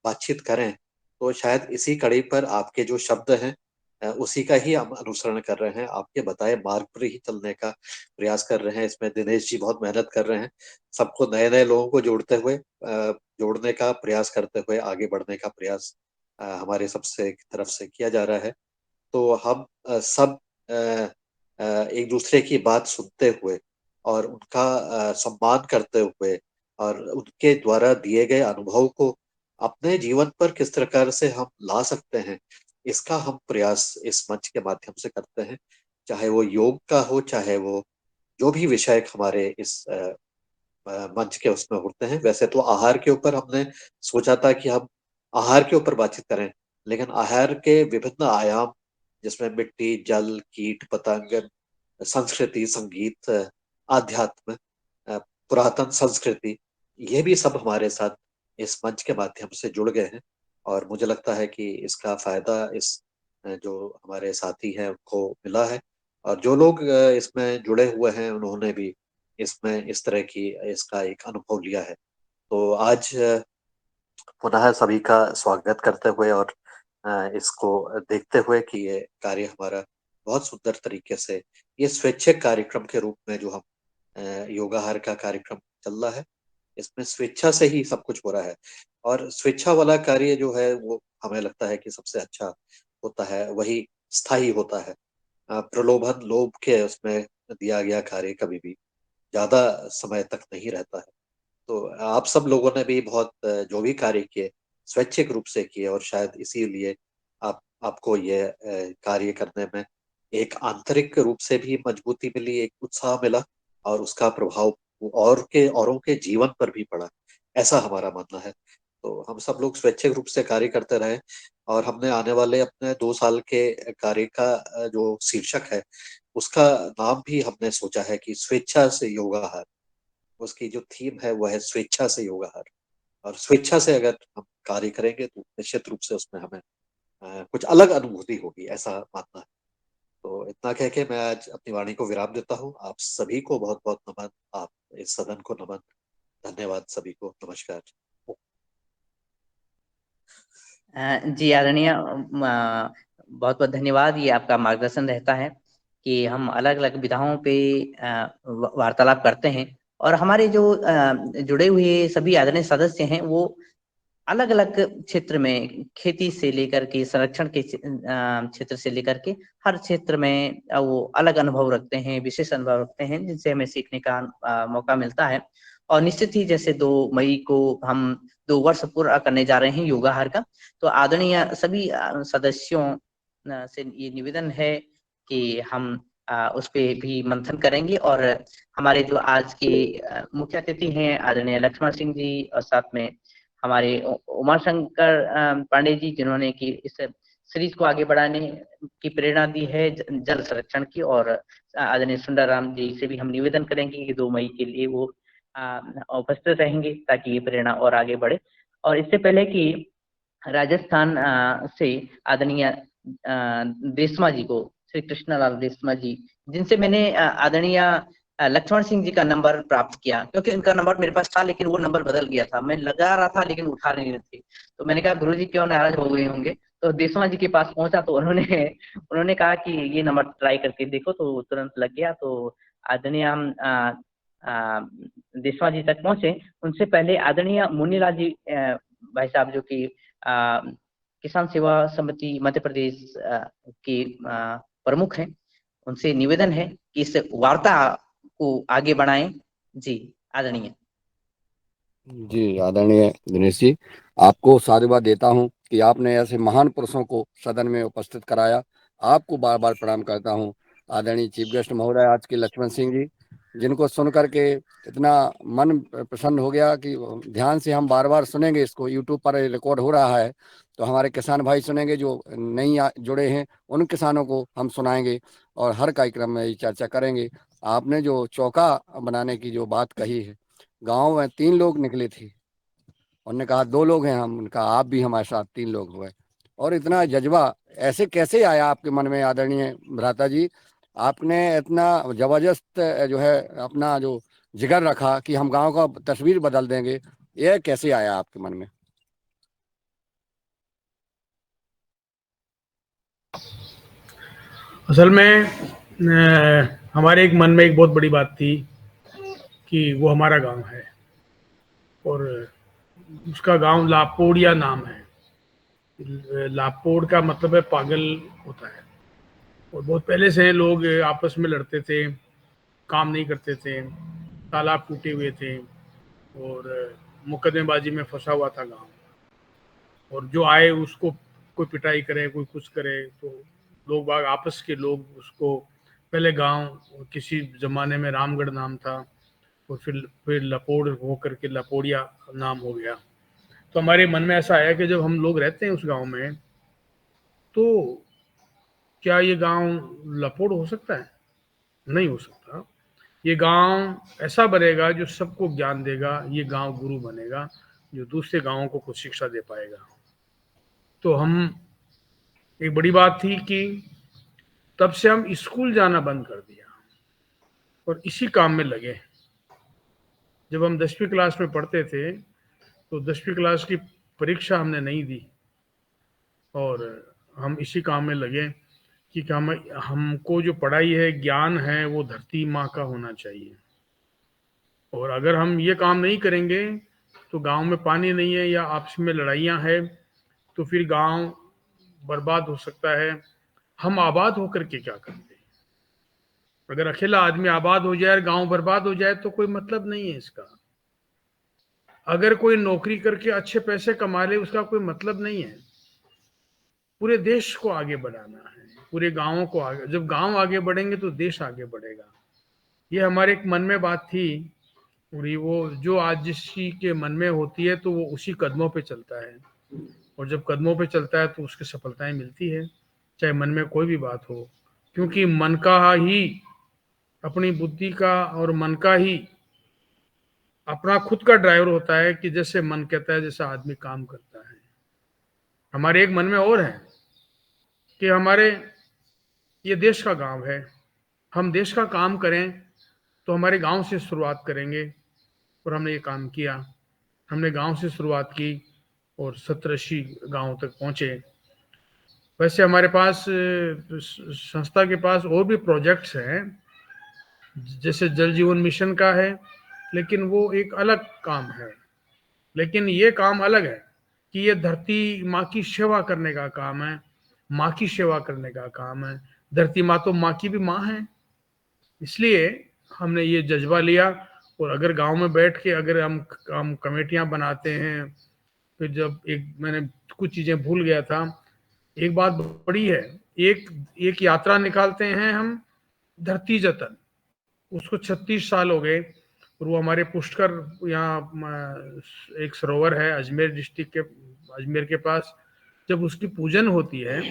बातचीत करें, तो शायद इसी कड़ी पर आपके जो शब्द हैं उसी का ही हम अनुसरण कर रहे हैं, आपके बताए मार्ग पर ही चलने का प्रयास कर रहे हैं। इसमें दिनेश जी बहुत मेहनत कर रहे हैं, सबको नए नए लोगों को जोड़ते हुए जोड़ने का प्रयास करते हुए आगे बढ़ने का प्रयास हमारे सबसे तरफ से किया जा रहा है। तो हम सब एक दूसरे की बात सुनते हुए और उनका सम्मान करते हुए और उनके द्वारा दिए गए अनुभव को अपने जीवन पर किस प्रकार से हम ला सकते हैं, इसका हम प्रयास इस मंच के माध्यम से करते हैं। चाहे वो योग का हो, चाहे वो जो भी विषय हमारे इस मंच के उसमें होते हैं। वैसे तो आहार के ऊपर हमने सोचा था कि हम आहार के ऊपर बातचीत करें, लेकिन आहार के विभिन्न आयाम, जिसमें मिट्टी, जल, कीट पतंग, संस्कृति, संगीत, आध्यात्म, पुरातन संस्कृति, ये भी सब हमारे साथ इस मंच के माध्यम से जुड़ गए हैं। और मुझे लगता है कि इसका फायदा इस जो हमारे साथी हैं उनको मिला है, और जो लोग इसमें जुड़े हुए हैं उन्होंने भी इसमें इस तरह की इसका एक अनुभव लिया है। तो आज पुनः सभी का स्वागत करते हुए और इसको देखते हुए कि ये कार्य हमारा बहुत सुंदर तरीके से, ये स्वैच्छिक कार्यक्रम के रूप में जो हम योगाहार का कार्यक्रम चल रहा है, इसमें स्वेच्छा से ही सब कुछ हो रहा है। और स्वेच्छा वाला कार्य जो है वो हमें लगता है कि सबसे अच्छा होता है, वही स्थायी होता है। प्रलोभन, लोभ के उसमें दिया गया कार्य कभी भी ज्यादा समय तक नहीं रहता है। तो आप सब लोगों ने भी बहुत जो भी कार्य किए स्वैच्छिक रूप से किए, और शायद इसीलिए आपको ये कार्य करने में एक आंतरिक रूप से भी मजबूती मिली, एक उत्साह मिला, और उसका प्रभाव औरों के जीवन पर भी पड़ा, ऐसा हमारा मानना है। तो हम सब लोग स्वैच्छिक रूप से कार्य करते रहे, और हमने आने वाले अपने 2 साल के कार्य का जो शीर्षक है उसका नाम भी हमने सोचा है कि स्वेच्छा से योगाहार। उसकी जो थीम है वो है स्वेच्छा से योगाहार, और स्वेच्छा से अगर हम कार्य करेंगे तो निश्चित रूप से उसमें हमें कुछ अलग अनुभूति होगी, ऐसा मानना है। तो इतना कह के मैं आज अपनी वाणी को विराम देता हूँ। आप सभी को बहुत बहुत नमन, आप इस सदन को नमन, धन्यवाद सभी को, नमस्कार। जी आदरणीय, बहुत बहुत धन्यवाद। ये आपका मार्गदर्शन रहता है कि हम अलग अलग विधाओं पे वार्तालाप करते हैं, और हमारे जो जुड़े हुए सभी आदरणीय सदस्य हैं वो अलग अलग क्षेत्र में, खेती से लेकर के संरक्षण के क्षेत्र से लेकर के हर क्षेत्र में वो अलग अनुभव रखते हैं, विशेष अनुभव रखते हैं, जिनसे हमें सीखने का मौका मिलता है। और निश्चित ही जैसे 2 मई को हम 2 वर्ष पूरा करने जा रहे हैं योगाहार का, तो आदरणीय सभी सदस्यों से ये निवेदन है कि हम उस पे भी मंथन करेंगे। और हमारे जो आज के मुख्य अतिथि हैं आदरणीय लक्ष्मण सिंह जी, और साथ में हमारे उमा शंकर पांडे जी, जिन्होंने कि इस सीरीज को आगे बढ़ाने की प्रेरणा दी है जल संरक्षण की, और आदरणीय सुंदर राम जी से भी हम निवेदन करेंगे कि 2 मई के लिए वो उपस्थित रहेंगे ताकि ये प्रेरणा और आगे बढ़े। और इससे पहले कि राजस्थान से आदरणीय देशमा जी को, श्री कृष्णलाल देशमा जी, जिनसे मैंने आदरणीय लक्ष्मण सिंह जी का नंबर प्राप्त किया, क्योंकि उनका नंबर मेरे पास था लेकिन वो नंबर बदल गया था, मैं लगा रहा था लेकिन उठा नहीं रहे थे। तो मैंने कहा गुरु जी क्यों नाराज हो गए होंगे, तो देशमा जी के पास पहुंचा तो उन्होंने कहा कि ये नंबर ट्राई करके देखो, तो तुरंत लग गया। तो आदरणीय हम देशमा जी तक पहुंचे। उनसे पहले आदरणीय मुनीलाल जी भाई साहब, जो कि किसान सेवा समिति मध्य प्रदेश के प्रमुख हैं, उनसे निवेदन है कि इस वार्ता को आगे बढ़ाएं। जी आदरणीय। जी आदरणीय दिनेश जी, आपको साधुवाद देता हूं कि आपने ऐसे महान पुरुषों को सदन में उपस्थित कराया। आपको बार बार प्रणाम करता हूं। आदरणीय चीफ गेस्ट महोदय आज के लक्ष्मण सिंह जी, जिनको सुन करके इतना मन प्रसन्न हो गया कि ध्यान से हम बार बार सुनेंगे। इसको यूट्यूब पर रिकॉर्ड हो रहा है, तो हमारे किसान भाई सुनेंगे, जो नहीं जुड़े हैं उन किसानों को हम सुनाएंगे, और हर कार्यक्रम में ये चर्चा करेंगे। आपने जो चौका बनाने की जो बात कही है, गांव में 3 लोग निकले थे, उन्होंने कहा 2 लोग हैं हम, उनका आप भी हमारे साथ 3 लोग हुए। और इतना जज्बा ऐसे कैसे आया आपके मन में आदरणीय भ्राता जी? आपने इतना जबरदस्त जो है अपना जो जिगर रखा कि हम गांव का तस्वीर बदल देंगे, यह कैसे आया आपके मन में? असल में हमारे एक मन में एक बहुत बड़ी बात थी कि वो हमारा गांव है और उसका गांव लापोड़िया नाम है। लापोड़ का मतलब है पागल होता है। और बहुत पहले से लोग आपस में लड़ते थे, काम नहीं करते थे, तालाब टूटे हुए थे और मुकदमेबाजी में फंसा हुआ था गांव। और जो आए उसको कोई पिटाई करे, कोई कुछ करे, तो लोग बाग आपस के लोग उसको, पहले गांव किसी जमाने में रामगढ़ नाम था और फिर लपोड़ हो करके लपोड़िया नाम हो गया। तो हमारे मन में ऐसा आया कि जब हम लोग रहते हैं उस गांव में, तो क्या ये गांव लपोड़ हो सकता है? नहीं हो सकता। ये गांव ऐसा बनेगा जो सबको ज्ञान देगा। ये गांव गुरु बनेगा जो दूसरे गांवों को कुछ शिक्षा दे पाएगा। तो हम, एक बड़ी बात थी कि तब से हम स्कूल जाना बंद कर दिया और इसी काम में लगे। जब हम 10वीं क्लास में पढ़ते थे तो 10वीं क्लास की परीक्षा हमने नहीं दी और हम इसी काम में लगे कि हमको जो पढ़ाई है, ज्ञान है, वो धरती माँ का होना चाहिए। और अगर हम ये काम नहीं करेंगे तो गांव में पानी नहीं है या आपस में लड़ाइयाँ है तो फिर गांव बर्बाद हो सकता है। हम आबाद होकर के क्या करेंगे? अगर अकेला आदमी आबाद हो जाए और गांव बर्बाद हो जाए तो कोई मतलब नहीं है इसका। अगर कोई नौकरी करके अच्छे पैसे कमा ले उसका कोई मतलब नहीं है। पूरे देश को आगे बढ़ाना है, पूरे गांवों को आगे। जब गांव आगे बढ़ेंगे तो देश आगे बढ़ेगा। ये हमारे एक मन में बात थी और ये वो जो आज जिसकी के मन में होती है तो वो उसी कदमों पे चलता है और जब कदमों पे चलता है तो उसकी सफलताएं मिलती है, चाहे मन में कोई भी बात हो। क्योंकि मन का ही, अपनी बुद्धि का और मन का ही अपना खुद का ड्राइवर होता है कि जैसे मन कहता है जैसा आदमी काम करता है। हमारे एक मन में और है कि हमारे ये देश का गांव है, हम देश का काम करें तो हमारे गांव से शुरुआत करेंगे। और हमने ये काम किया। हमने गांव से शुरुआत की और 70-80 गाँव तक पहुंचे। वैसे हमारे पास संस्था के पास और भी प्रोजेक्ट्स हैं, जैसे जल जीवन मिशन का है, लेकिन वो एक अलग काम है। लेकिन ये काम अलग है कि ये धरती माँ की सेवा करने का काम है, माँ की सेवा करने का काम है। धरती माँ तो माँ की भी माँ है, इसलिए हमने ये जज्बा लिया। और अगर गांव में बैठ के अगर हम कमेटियां बनाते हैं, फिर जब मैंने कुछ चीजें भूल गया था, एक बात बड़ी है, एक यात्रा निकालते हैं हम, धरती जतन। उसको 36 साल हो गए और वो हमारे पुष्कर, यहाँ एक सरोवर है अजमेर डिस्ट्रिक्ट के, अजमेर के पास, जब उसकी पूजन होती है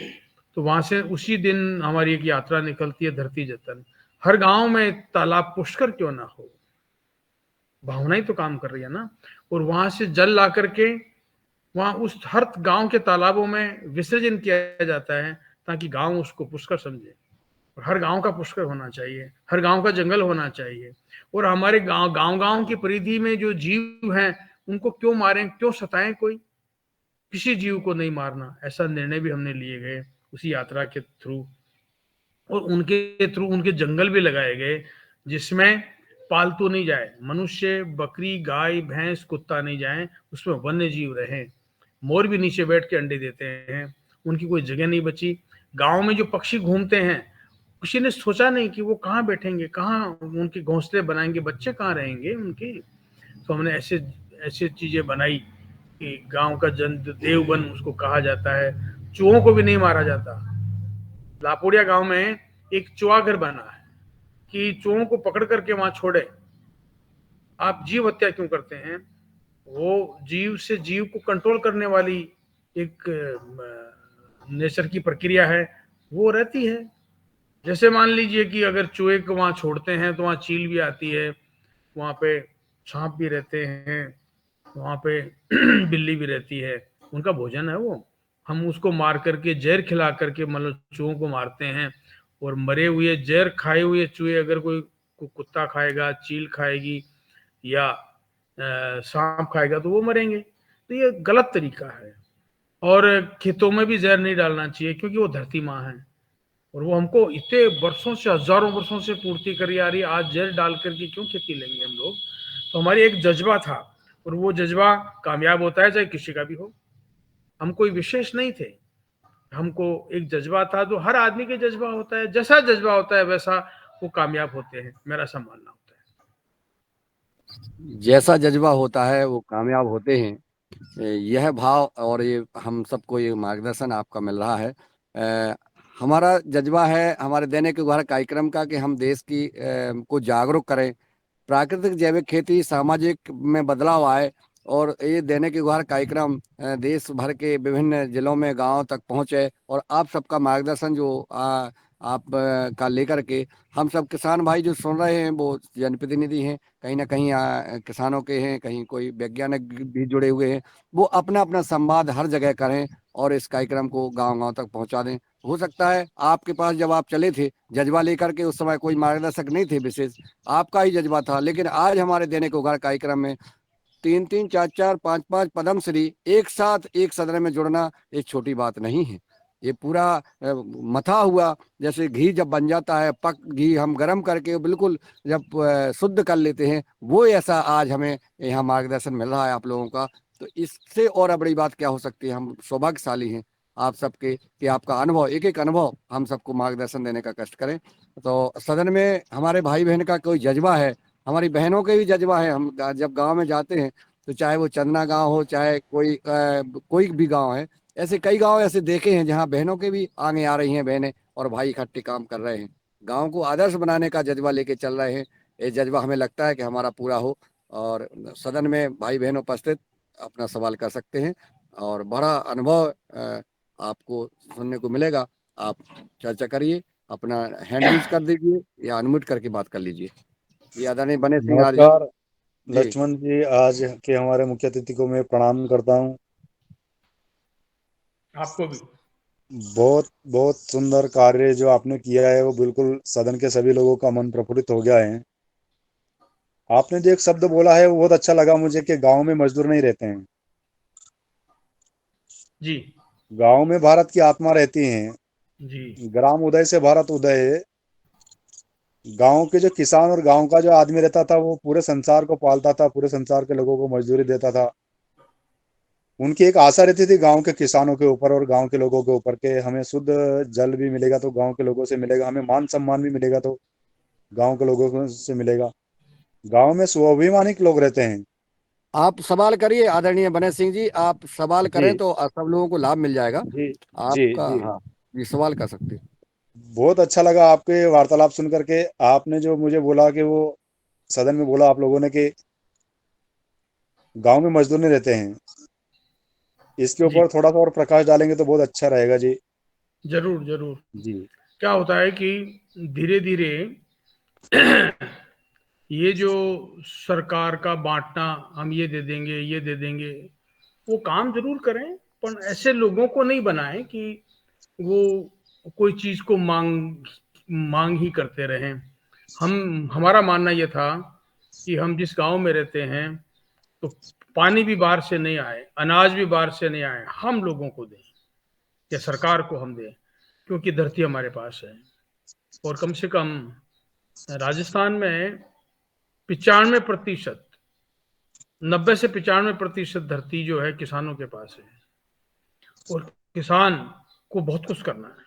तो वहां से उसी दिन हमारी एक यात्रा निकलती है, धरती जतन। हर गांव में तालाब पुष्कर क्यों ना हो, भावना ही तो काम कर रही है ना। और वहां से जल ला करके वहां उस हर गांव के तालाबों में विसर्जन किया जाता है ताकि गांव उसको पुष्कर समझे। और हर गांव का पुष्कर होना चाहिए, हर गांव का जंगल होना चाहिए। और हमारे गांव की परिधि में जो जीव हैं उनको क्यों मारें, क्यों सताएं? कोई किसी जीव को नहीं मारना, ऐसा निर्णय भी हमने लिए गए उसी यात्रा के थ्रू। और उनके थ्रू उनके जंगल भी लगाए गए जिसमें पालतू नहीं जाए, मनुष्य, बकरी, गाय, भैंस, कुत्ता नहीं जाए, उसमें वन्य जीव रहे। मोर भी नीचे बैठ के अंडे देते हैं, उनकी कोई जगह नहीं बची। गांव में जो पक्षी घूमते हैं, किसी ने सोचा नहीं कि वो कहाँ बैठेंगे, कहाँ उनके घोंसले बनाएंगे, बच्चे कहाँ रहेंगे उनके। तो हमने ऐसे ऐसे चीजें बनाई कि गांव का जन देवबन उसको कहा जाता है। चूहों को भी नहीं मारा जाता। लापोड़िया गांव में एक चुहा घर बना है कि चूहों को पकड़ करके वहां छोड़े। आप जीव हत्या क्यों करते हैं? वो जीव से जीव को कंट्रोल करने वाली एक नेचर की प्रक्रिया है, वो रहती है। जैसे मान लीजिए कि अगर चूहे को वहां छोड़ते हैं तो वहां चील भी आती है, वहां पे सांप भी रहते हैं, वहां पे बिल्ली भी रहती है, उनका भोजन है वो। हम उसको मार करके, जहर खिला करके मतलब चूहों को मारते हैं। और मरे हुए जहर खाए हुए चूहे अगर कोई कुत्ता खाएगा, चील खाएगी या सांप खाएगा तो वो मरेंगे। तो ये गलत तरीका है। और खेतों में भी जहर नहीं डालना चाहिए क्योंकि वो धरती माँ है। और वो हमको इतने वर्षों से, हजारों वर्षों से पूर्ति करी आ रही। आज जहर डाल करके क्यों खेती लेंगे हम लोग? तो हमारी एक जज्बा था, और वो जज्बा कामयाब होता है चाहे किसी का भी हो। हम कोई विशेष नहीं थे, हमको एक जज्बा था, जो हर आदमी के जज्बा होता है। जैसा जज्बा होता है वैसा वो कामयाब होते हैं, मेरा ऐसा मानना होता है। जैसा जज्बा होता है वो कामयाब होते हैं। यह भाव और ये हम सबको ये मार्गदर्शन आपका मिल रहा है। हमारा जज्बा है हमारे दैनिक व्यवहार कार्यक्रम का कि हम देश की को जागरूक करें, प्राकृतिक जैविक खेती, सामाजिक में बदलाव आए, और ये दैनिक व्यवहार कार्यक्रम देश भर के विभिन्न जिलों में गांव तक पहुंचे, और आप सबका मार्गदर्शन जो आप का लेकर के हम सब किसान भाई जो सुन रहे हैं वो जनप्रतिनिधि हैं, कहीं ना कहीं किसानों के हैं, कहीं कोई वैज्ञानिक भी जुड़े हुए हैं, वो अपना अपना संवाद हर जगह करें और इस कार्यक्रम को गांव गांव तक पहुंचा दें। हो सकता है आपके पास जब आप चले थे जज्बा लेकर के, उस समय कोई मार्गदर्शक नहीं थे विशेष, आपका ही जज्बा था, लेकिन आज हमारे दैनिक उघाड़ कार्यक्रम में 3-3, 4-4, 5-5 पद्मश्री एक साथ एक सदन में जुड़ना एक छोटी बात नहीं है। ये पूरा मथा हुआ, जैसे घी जब बन जाता है, पक घी हम गर्म करके बिल्कुल जब शुद्ध कर लेते हैं, वो ऐसा आज हमें यहाँ मार्गदर्शन मिल रहा है आप लोगों का। तो इससे और बड़ी बात क्या हो सकती है? हम सौभाग्यशाली हैं आप सबके कि आपका अनुभव, एक एक अनुभव हम सबको मार्गदर्शन देने का कष्ट करें। तो सदन में हमारे भाई बहन का कोई जज्बा है, हमारी बहनों के भी जज्बा है। हम जब गांव में जाते हैं तो चाहे वो चंदना गांव हो, चाहे कोई भी गांव है, ऐसे कई गांव ऐसे देखे हैं जहां बहनों के भी आगे आ रही हैं बहनें, और भाई इकट्ठे काम कर रहे हैं, गांव को आदर्श बनाने का जज्बा लेके चल रहे हैं। ये जज्बा हमें लगता है कि हमारा पूरा हो, और सदन में भाई बहन उपस्थित अपना सवाल कर सकते हैं, और बड़ा अनुभव आपको सुनने को मिलेगा। आप चर्चा करिए, अपना हैंड यूज कर दीजिए या अनम्यूट करके बात कर लीजिए। ये आदरणीय बने सिंह आर्य नमस्कार जी। लक्ष्मण जी, आज के हमारे मुख्य अतिथि को मैं प्रणाम करता हूँ। आपको भी बहुत बहुत सुंदर कार्य जो आपने किया है, वो बिल्कुल सदन के सभी लोगों का मन प्रफुल्लित हो गया है। आपने जो एक शब्द बोला है वो बहुत अच्छा लगा मुझे, कि गांव में मजदूर नहीं रहते हैं। जी गांव में भारत की आत्मा रहती है। जी ग्राम उदय से भारत उदय है। गांव के जो किसान और गांव का जो आदमी रहता था वो पूरे संसार को पालता था, पूरे संसार के लोगों को मजदूरी देता था। उनकी एक आशा रहती थी गांव के किसानों के ऊपर और गांव के लोगों के ऊपर, के हमें शुद्ध जल भी मिलेगा तो गांव के लोगों से मिलेगा, हमें मान सम्मान भी मिलेगा तो गांव के लोगों से मिलेगा। गांव में स्वाभिमानी लोग रहते हैं। आप सवाल करिए आदरणीय बने सिंह जी, आप सवाल जी करें तो सब लोगों को लाभ मिल जाएगा। जी जी आपका जी। हाँ, ये सवाल कर सकते हैं। बहुत अच्छा लगा आपके वार्तालाप सुन करके। आपने जो मुझे बोला कि वो सदन में बोला आप लोगों ने कि गांव में मजदूर नहीं रहते हैं, इसके जी ऊपर थोड़ा सा और प्रकाश डालेंगे तो बहुत अच्छा रहेगा जी। जरूर जरूर। जी क्या होता है कि धीरे धीरे ये जो सरकार का बांटना, हम ये दे देंगे ये दे देंगे, वो काम जरूर करें, पर ऐसे लोगों को नहीं बनाएं कि वो कोई चीज को मांग मांग ही करते रहें। हमारा मानना ये था कि हम जिस गांव में रहते हैं तो पानी भी बाहर से नहीं आए, अनाज भी बाहर से नहीं आए, हम लोगों को दें या सरकार को हम दें, क्योंकि धरती हमारे पास है। और कम से कम राजस्थान में 95%, 90 से 95% धरती जो है किसानों के पास है। और किसान को बहुत कुछ करना है,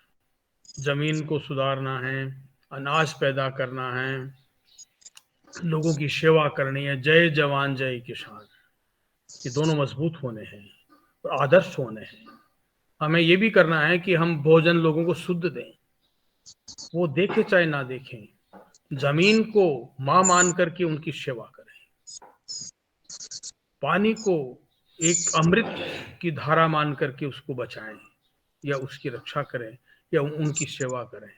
जमीन को सुधारना है, अनाज पैदा करना है, लोगों की सेवा करनी है। जय जवान जय किसान, ये दोनों मजबूत होने हैं और आदर्श होने हैं। हमें ये भी करना है कि हम भोजन लोगों को शुद्ध दें, वो देखे चाहे ना देखें, जमीन को मां मान करके उनकी सेवा करें, पानी को एक अमृत की धारा मान करके उसको बचाएं या उसकी रक्षा करें या उनकी सेवा करें।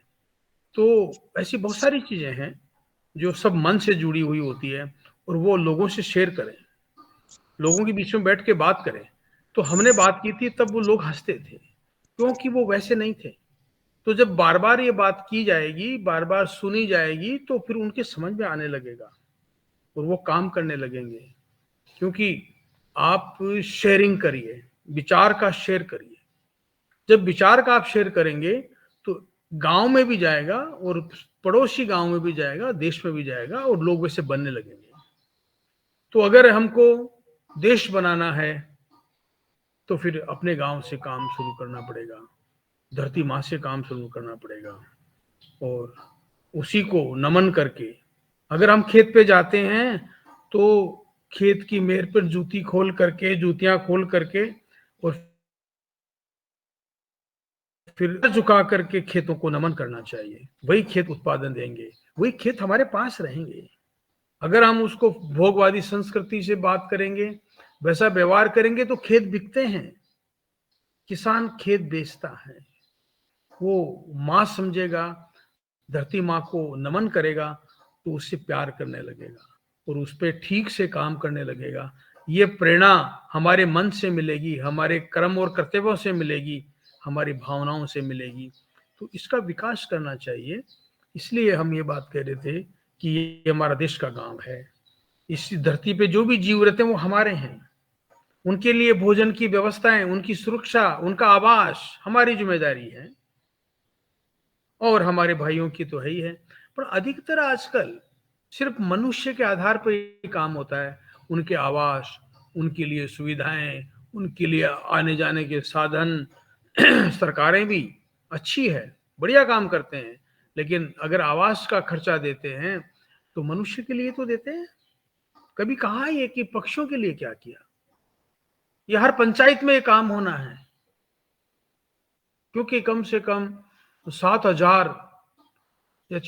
तो ऐसी बहुत सारी चीजें हैं जो सब मन से जुड़ी हुई होती है, और वो लोगों से शेयर करें, लोगों के बीच में बैठ के बात करें। तो हमने बात की थी तब वो लोग हंसते थे, क्योंकि वो वैसे नहीं थे। तो जब बार बार ये बात की जाएगी, बार बार सुनी जाएगी, तो फिर उनके समझ में आने लगेगा और वो काम करने लगेंगे। क्योंकि आप शेयरिंग करिए, विचार का शेयर करिए। जब विचार का आप शेयर करेंगे तो गांव में भी जाएगा और पड़ोसी गांव में भी जाएगा, देश में भी जाएगा, और लोग वैसे बनने लगेंगे। तो अगर हमको देश बनाना है तो फिर अपने गांव से काम शुरू करना पड़ेगा, धरती माँ से काम शुरू करना पड़ेगा, और उसी को नमन करके अगर हम खेत पे जाते हैं तो खेत की मेड़ पर जूतियां खोल करके और फिर झुका करके खेतों को नमन करना चाहिए। वही खेत उत्पादन देंगे, वही खेत हमारे पास रहेंगे। अगर हम उसको भोगवादी संस्कृति से बात करेंगे, वैसा व्यवहार करेंगे, तो खेत बिकते हैं। किसान खेत बेचता है, वो माँ समझेगा, धरती माँ को नमन करेगा तो उससे प्यार करने लगेगा और उस पर ठीक से काम करने लगेगा। ये प्रेरणा हमारे मन से मिलेगी, हमारे कर्म और कर्तव्यों से मिलेगी, हमारी भावनाओं से मिलेगी। तो इसका विकास करना चाहिए। इसलिए हम ये बात कह रहे थे कि ये हमारा देश का गांव है। इस धरती पे जो भी जीव रहते हैं वो हमारे हैं। उनके लिए भोजन की व्यवस्थाएं, उनकी सुरक्षा, उनका आवास हमारी जिम्मेदारी है, और हमारे भाइयों की तो है ही है। पर अधिकतर आजकल सिर्फ मनुष्य के आधार पर ही काम होता है। उनके आवास, उनके लिए सुविधाएं, उनके लिए आने जाने के साधन सरकारें भी अच्छी है, बढ़िया काम करते हैं, लेकिन अगर आवास का खर्चा देते हैं तो मनुष्य के लिए तो देते हैं। कभी कहा ये कि पक्षियों के लिए क्या किया? ये हर पंचायत में ये काम होना है, क्योंकि कम से कम 7,000 या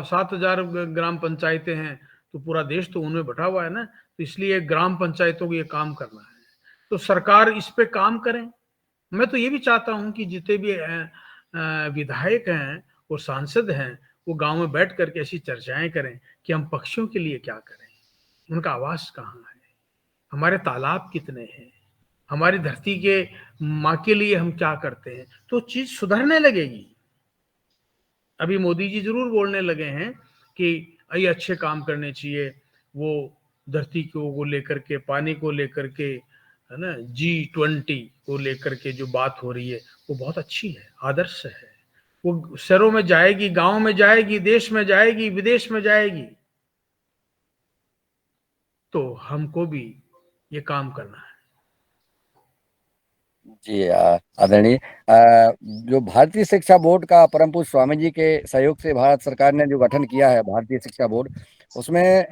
7,000 ग्राम पंचायतें हैं, तो पूरा देश तो उनमें बटा हुआ है ना। तो इसलिए ग्राम पंचायतों को ये काम करना है, तो सरकार इस पे काम करें। मैं तो ये भी चाहता हूं कि जितने भी विधायक हैं और सांसद हैं वो गांव में बैठ करके ऐसी चर्चाएं करें कि हम पक्षियों के लिए क्या करें, उनका आवास कहाँ है, हमारे तालाब कितने हैं, हमारी धरती के माँ के लिए हम क्या करते हैं, तो चीज सुधरने लगेगी। अभी मोदी जी जरूर बोलने लगे हैं कि ये अच्छे काम करने चाहिए, वो धरती को लेकर के, पानी को लेकर के, है ना, G20 को लेकर के जो बात हो रही है वो बहुत अच्छी है, आदर्श है। वो शहरों में जाएगी, गांव में जाएगी, देश में जाएगी, विदेश में जाएगी। तो हमको भी ये काम करना है। जी आदरणीय, जो भारतीय शिक्षा बोर्ड का परम पूज्य स्वामी जी के सहयोग से भारत सरकार ने जो गठन किया है भारतीय शिक्षा बोर्ड, उसमें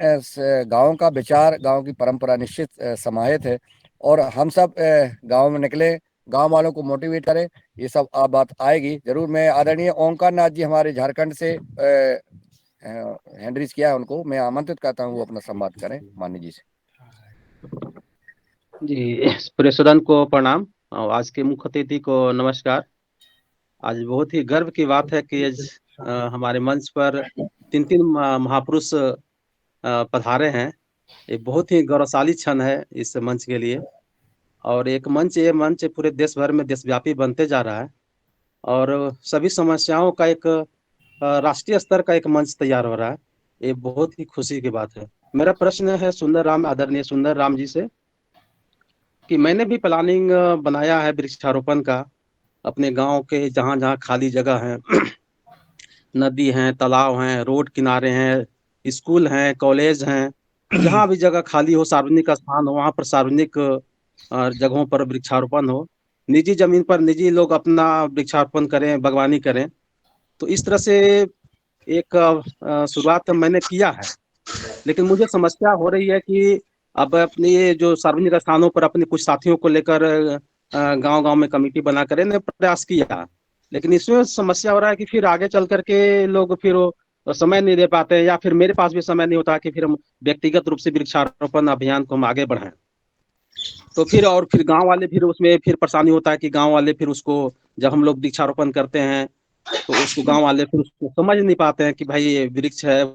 गांव का विचार, गांव की परंपरा निश्चित समाहित है। और हम सब गांव में निकले, गांव वालों को मोटिवेट करें, ये सब बात आएगी जरूर। मैं आदरणीय ओंकार नाथ जी हमारे झारखंड से हैंड रेज किया है, उनको मैं आमंत्रित करता हूँ वो अपना संवाद करें माननीय जी से। जी, पूरे सदन को प्रणाम और आज के मुख्य अतिथि को नमस्कार। आज बहुत ही गर्व की बात है कि आज हमारे मंच पर 3 महापुरुष पधारे हैं। ये बहुत ही गौरवशाली क्षण है इस मंच के लिए, और ये मंच पूरे देश भर में देशव्यापी बनते जा रहा है, और सभी समस्याओं का एक राष्ट्रीय स्तर का एक मंच तैयार हो रहा है। ये बहुत ही खुशी की बात है। मेरा प्रश्न है आदरणीय सुंदर राम जी से, कि मैंने भी प्लानिंग बनाया है वृक्षारोपण का अपने गांव के जहां जहां खाली जगह है, नदी हैं, तालाब हैं, रोड किनारे हैं, स्कूल हैं, कॉलेज हैं, जहां भी जगह खाली हो, सार्वजनिक स्थान हो, वहां पर सार्वजनिक जगहों पर वृक्षारोपण हो। निजी जमीन पर निजी लोग अपना वृक्षारोपण करें, बागवानी करें। तो इस तरह से एक शुरुआत मैंने किया है, लेकिन मुझे समस्या हो रही है कि अब अपने ये जो सार्वजनिक स्थानों पर अपने कुछ साथियों को लेकर गांव-गांव में कमेटी बना कर प्रयास किया, लेकिन इसमें समस्या हो रहा है कि फिर आगे चल करके लोग फिर समय नहीं दे पाते हैं, या फिर मेरे पास भी समय नहीं होता कि फिर हम व्यक्तिगत रूप से वृक्षारोपण अभियान को हम आगे बढ़ाएं। तो फिर गांव वाले फिर उसमें फिर परेशानी होता है कि गांव वाले फिर उसको, जब हम लोग वृक्षारोपण करते हैं तो उसको गांव वाले फिर उसको समझ नहीं पाते हैं कि भाई ये वृक्ष है,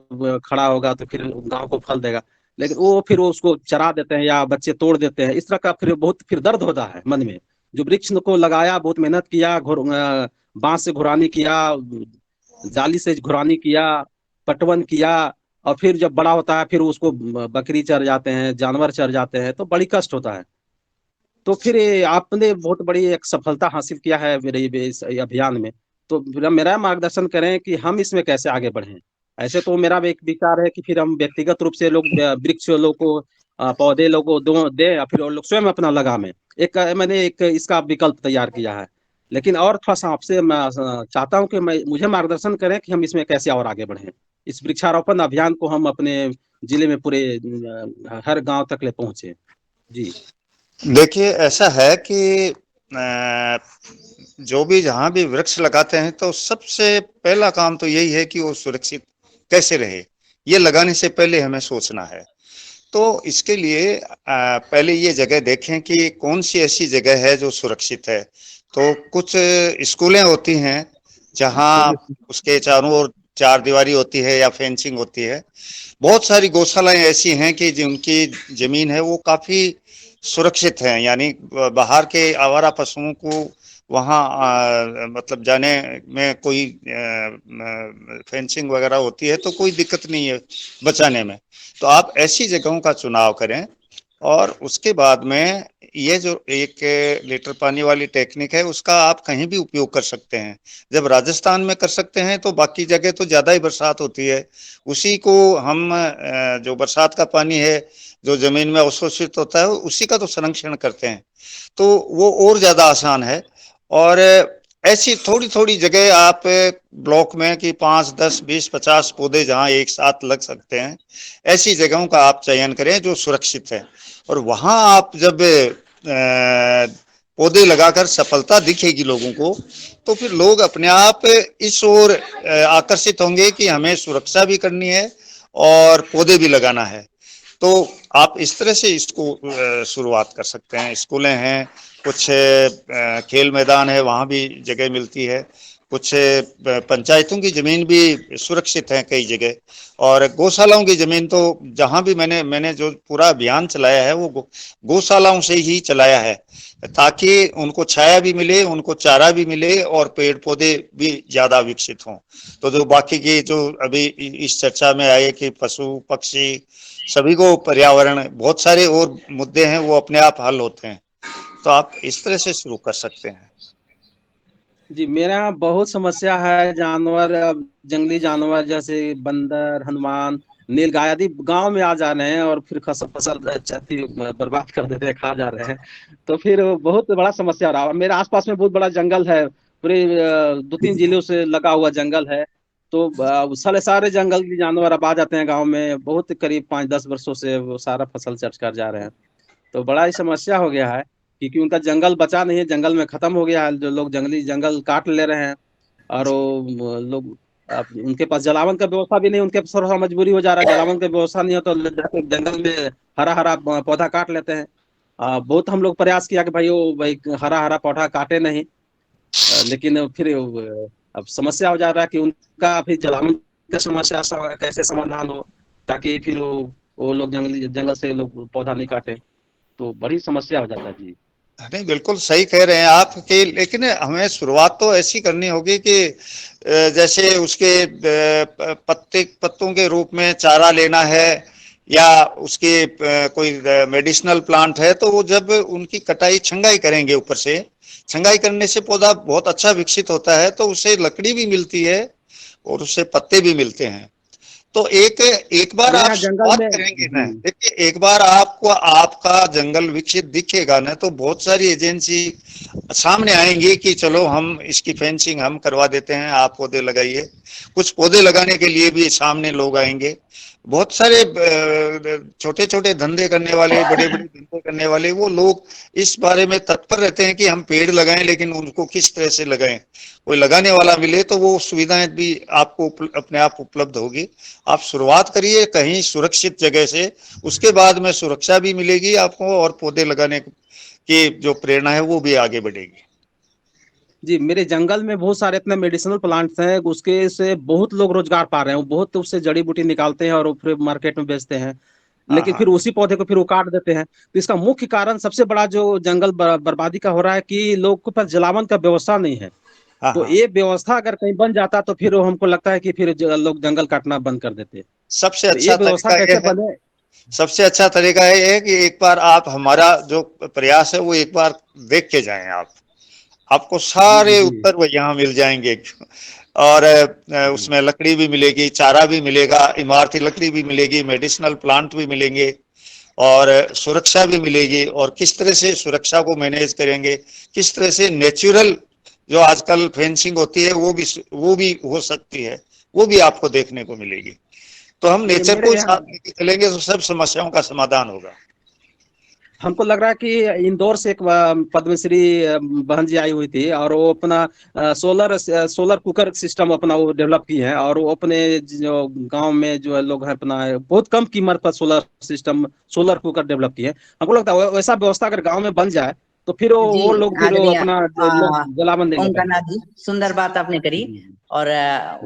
खड़ा होगा तो फिर गांव को फल देगा, लेकिन वो फिर उसको चरा देते हैं या बच्चे तोड़ देते हैं। इस तरह का फिर दर्द होता है मन में। जो वृक्ष को लगाया, बहुत मेहनत किया, बांस से घुरानी किया, जाली से घुरानी किया, पटवन किया, और फिर जब बड़ा होता है फिर उसको बकरी चर जाते हैं, जानवर चर जाते हैं, तो बड़ी कष्ट होता है। तो फिर आपने बहुत बड़ी एक सफलता हासिल किया है मेरे इस अभियान में। तो मेरा मार्गदर्शन करें कि हम इसमें कैसे आगे बढ़ें। ऐसे तो मेरा भी एक विचार है कि फिर हम व्यक्तिगत रूप से लोग वृक्ष लोग को पौधे लोग को दो दे या फिर वो लोग स्वयं अपना लगावें। मैंने एक इसका विकल्प तैयार किया है। लेकिन और थोड़ा सा आपसे मैं चाहता हूं कि मुझे मार्गदर्शन करें कि हम इसमें कैसे और आगे बढ़ें, इस वृक्षारोपण अभियान को हम अपने जिले में पूरे हर गांव तक ले पहुंचे। जी देखिए, ऐसा है कि जो भी जहां भी वृक्ष लगाते हैं तो सबसे पहला काम तो यही है कि वो सुरक्षित कैसे रहे, ये लगाने से पहले हमें सोचना है। तो इसके लिए पहले ये जगह देखें कि कौन सी ऐसी जगह है जो सुरक्षित है। तो कुछ स्कूलें होती हैं जहां उसके चारों ओर चार दीवारी होती है या फेंसिंग होती है। बहुत सारी गौशालाएं ऐसी हैं कि जिनकी जमीन है वो काफी सुरक्षित है, यानी बाहर के आवारा पशुओं को वहाँ मतलब जाने में कोई फेंसिंग वगैरह होती है तो कोई दिक्कत नहीं है बचाने में। तो आप ऐसी जगहों का चुनाव करें और उसके बाद में ये जो 1 लीटर पानी वाली टेक्निक है उसका आप कहीं भी उपयोग कर सकते हैं। जब राजस्थान में कर सकते हैं तो बाकी जगह तो ज्यादा ही बरसात होती है, उसी को हम जो बरसात का पानी है जो जमीन में अवशोषित होता है उसी का तो संरक्षण करते हैं, तो वो और ज्यादा आसान है। और ऐसी थोड़ी थोड़ी जगह आप ब्लॉक में कि 5, 10, 20, 50 पौधे जहां एक साथ लग सकते हैं, ऐसी जगहों का आप चयन करें जो सुरक्षित है। और वहां आप जब पौधे लगाकर सफलता दिखेगी लोगों को तो फिर लोग अपने आप इस ओर आकर्षित होंगे कि हमें सुरक्षा भी करनी है और पौधे भी लगाना है। तो आप इस तरह से इसको शुरुआत कर सकते हैं। स्कूलें हैं, कुछ खेल मैदान है, वहाँ भी जगह मिलती है, कुछ पंचायतों की जमीन भी सुरक्षित है कई जगह, और गौशालाओं की जमीन तो जहाँ भी मैंने जो पूरा अभियान चलाया है वो गौशालाओं से ही चलाया है, ताकि उनको छाया भी मिले, उनको चारा भी मिले और पेड़ पौधे भी ज्यादा विकसित हों। तो जो बाकी की जो अभी इस चर्चा में आए कि पशु पक्षी सभी को पर्यावरण, बहुत सारे और मुद्दे हैं वो अपने आप हल होते हैं। तो आप इस तरह से शुरू कर सकते हैं। जी, मेरे यहाँ बहुत समस्या है। जानवर, जंगली जानवर जैसे बंदर, हनुमान, नीलगाय आदि गांव में आ जा रहे हैं और फिर फसल क्षति बर्बाद कर देते हैं, खा जा रहे हैं। तो फिर बहुत बड़ा समस्या रहा। मेरे आसपास में बहुत बड़ा जंगल है, पूरे 2-3 जिलों से लगा हुआ जंगल है। तो सारे जंगल के जानवर अब आ जाते हैं गाँव में। बहुत करीब 5-10 वर्षों से वो सारा फसल चट कर जा रहे हैं। तो बड़ा ही समस्या हो गया है, क्योंकि उनका जंगल बचा नहीं है, जंगल में खत्म हो गया है। जो लोग जंगली जंगल काट ले रहे हैं और वो लोग उनके पास जलावन का व्यवस्था भी नहीं, उनके पास थोड़ा मजबूरी हो जा रहा है। जलावन का व्यवस्था नहीं हो तो जंगल में हरा हरा पौधा काट लेते हैं। बहुत हम लोग प्रयास किया कि भाई हरा हरा पौधा काटे नहीं, लेकिन फिर अब समस्या हो जा रहा है कि उनका फिर जलावन का समस्या कैसे समाधान हो, ताकि फिर वो लोग जंगल से लोग पौधा नहीं काटे। तो बड़ी समस्या हो जाता है जी। नहीं, बिल्कुल सही कह रहे हैं आप कि, लेकिन हमें शुरुआत तो ऐसी करनी होगी कि जैसे उसके पत्तों के रूप में चारा लेना है या उसके कोई मेडिसिनल प्लांट है, तो वो जब उनकी कटाई छंगाई करेंगे, ऊपर से छंगाई करने से पौधा बहुत अच्छा विकसित होता है, तो उससे लकड़ी भी मिलती है और उससे पत्ते भी मिलते हैं। तो एक बार आप शुरुआत करेंगे ना, देखिए एक बार आपको आपका जंगल विकसित दिखेगा ना, तो बहुत सारी एजेंसी सामने आएंगी कि चलो हम इसकी फेंसिंग हम करवा देते हैं, आप पौधे लगाइए। कुछ पौधे लगाने के लिए भी सामने लोग आएंगे। बहुत सारे छोटे छोटे धंधे करने वाले, बड़े बड़े धंधे करने वाले, वो लोग इस बारे में तत्पर रहते हैं कि हम पेड़ लगाएं, लेकिन उनको किस तरह से लगाएं। कोई लगाने वाला मिले तो वो सुविधाएं भी आपको अपने आप उपलब्ध होगी। आप शुरुआत करिए कहीं सुरक्षित जगह से, उसके बाद में सुरक्षा भी मिलेगी आपको और पौधे लगाने की जो प्रेरणा है वो भी आगे बढ़ेगी। जी, मेरे जंगल में बहुत सारे इतने मेडिसिनल प्लांट्स हैं, उसके से बहुत लोग रोजगार पा रहे हैं। वो बहुत उससे जड़ी बूटी निकालते हैं और फिर मार्केट में बेचते हैं, लेकिन फिर उसी पौधे को फिर वो काट देते हैं। तो इसका मुख्य कारण सबसे बड़ा जो जंगल बर्बादी का हो रहा है कि लोग के पास जलावन का व्यवस्था नहीं है। तो ये व्यवस्था अगर कहीं बन जाता तो फिर हमको लगता है कि फिर लोग जंगल काटना बंद कर देते। सबसे तो ये व्यवस्था कैसे बने? सबसे अच्छा तरीका है कि एक बार आप हमारा जो प्रयास है वो एक बार देख के जाएं। आपको सारे जी उत्तर वो यहाँ मिल जाएंगे। और उसमें लकड़ी भी मिलेगी, चारा भी मिलेगा, इमारती लकड़ी भी मिलेगी, मेडिसिनल प्लांट भी मिलेंगे और सुरक्षा भी मिलेगी। और किस तरह से सुरक्षा को मैनेज करेंगे, किस तरह से नेचुरल जो आजकल फेंसिंग होती है वो भी हो सकती है, वो भी आपको देखने को मिलेगी। तो हम नेचर मेरे को यहाँ साथ लेके चलेंगे तो सब समस्याओं का समाधान होगा। हमको लग रहा है कि इंदौर से एक पद्मश्री बहन जी आई हुई थी और वो अपना सोलर कुकर सिस्टम अपना वो डेवलप की है और वो अपने जो गांव में जो लोग हैं अपना बहुत कम कीमत पर सोलर कुकर डेवलप की है। हमको लगता है वैसा व्यवस्था अगर गांव में बन जाए तो फिर जी वो लोग फिर वो आदरणीय अपना लोग जलावन नहीं ओमकार लगाएंगे। नाथ जी, सुंदर बात आपने करी। और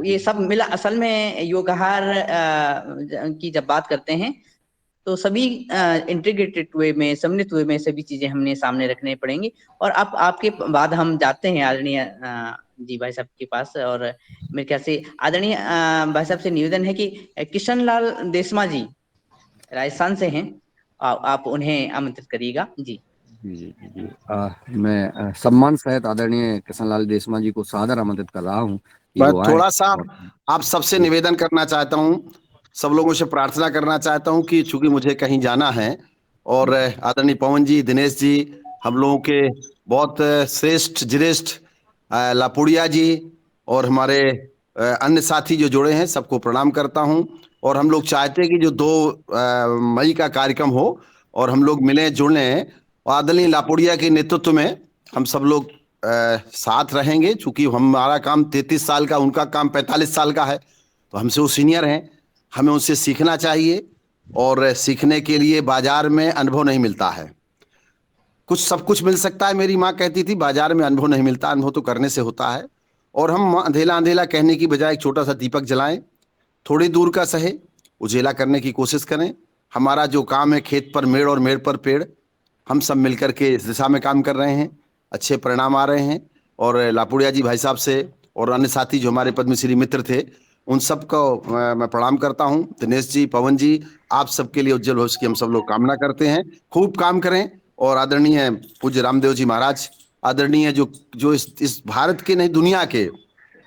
ये सब मिला असल में योगाहार की जब बात करते हैं तो सभी इंटीग्रेटेड वे में, सम्मिलित वे में सभी चीजें हमने सामने रखने पड़ेंगी। और अब आपके बाद हम जाते हैं आदरणीय जी भाई साहब के पास। और मेरे ख्याल से आदरणीय भाई साहब से निवेदन है कि किशन लाल देशमा जी राजस्थान से हैं, आप उन्हें आमंत्रित करिएगा। जी जी जी जी जी। मैं सम्मान सहित आदरणीय किशनलाल देशमा जी को सादर आमंत्रित कर रहा हूँ कि मैं वो आए। थोड़ा सा और आप सबसे निवेदन करना चाहता हूँ, सब लोगों से प्रार्थना करना चाहता हूँ कि चूंकि मुझे कहीं जाना है और आदरणीय पवन जी, दिनेश जी, हम लोगों के बहुत श्रेष्ठ ज्येष्ठ लापुड़िया जी और हमारे अन्य साथी जो जुड़े हैं सबको प्रणाम करता हूँ। और हम लोग चाहते हैं कि जो 2 मई का कार्यक्रम हो और हम लोग मिलें जुड़ें। आदरणीय लापुड़िया के नेतृत्व में हम सब लोग साथ रहेंगे। चूंकि हमारा काम 33 साल का, उनका काम 45 साल का है, तो हमसे वो सीनियर हैं, हमें उनसे सीखना चाहिए। और सीखने के लिए बाजार में अनुभव नहीं मिलता है, सब कुछ मिल सकता है। मेरी माँ कहती थी बाजार में अनुभव नहीं मिलता, अनुभव तो करने से होता है। और हम अंधेला अंधेला कहने की बजाय एक छोटा सा दीपक जलाएं, थोड़ी दूर का सहे उजेला करने की कोशिश करें। हमारा जो काम है खेत पर मेड़ और मेड़ पर पेड़, हम सब मिलकर के इस दिशा में काम कर रहे हैं, अच्छे परिणाम आ रहे हैं। और लापुड़िया जी भाई साहब से और अन्य साथी जो हमारे पद्मश्री मित्र थे उन सबको मैं प्रणाम करता हूं। दिनेश जी, पवन जी, आप सबके लिए उज्जवल भविष्य की हम सब लोग कामना करते हैं। खूब काम करें। और आदरणीय पूज्य रामदेव जी महाराज, आदरणीय जो इस भारत के नहीं दुनिया के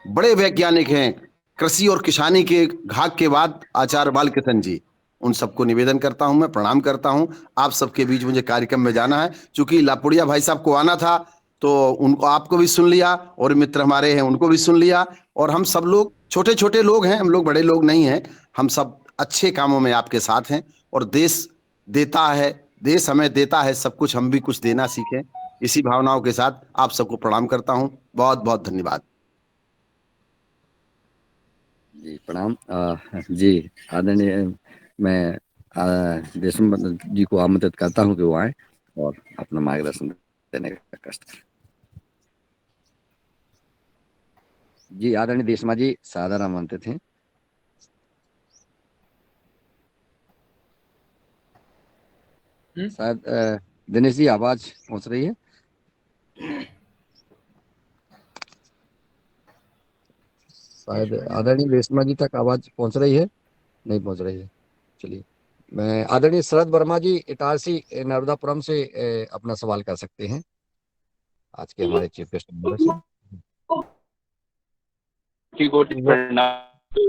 बड़े वैज्ञानिक हैं, कृषि और किसानी के घाक के बाद आचार्य बालकृष्ण जी, उन सबको निवेदन करता हूं, मैं प्रणाम करता हूं। आप सबके बीच मुझे कार्यक्रम में जाना है, चूंकि लापुड़िया भाई साहब को आना था तो उनको, आपको भी सुन लिया और मित्र हमारे हैं उनको भी सुन लिया। और हम सब लोग छोटे छोटे लोग हैं, हम लोग बड़े लोग नहीं हैं, हम सब अच्छे कामों में आपके साथ हैं। और देश देता है, देश हमें देता है सब कुछ, हम भी कुछ देना सीखें। इसी भावनाओं के साथ आप सबको प्रणाम करता हूं। बहुत बहुत धन्यवाद। जी प्रणाम। जी आदरणीय, मैं देशमुख जी को आमंत्रित करता हूँ कि वो आए और अपना मार्गदर्शन देने का कष्ट करें। जी आदरणीय देशमा जी सादर आमंत्रित हैं। शायद दिनेश जी आवाज पहुंच रही है? शायद आदरणीय देशमा जी तक आवाज पहुंच रही है, नहीं पहुंच रही है। चलिए, मैं आदरणीय शरद वर्मा जी इटारसी नर्मदापुरम से अपना सवाल कर सकते हैं, आज के हमारे चीफ गेस्ट से।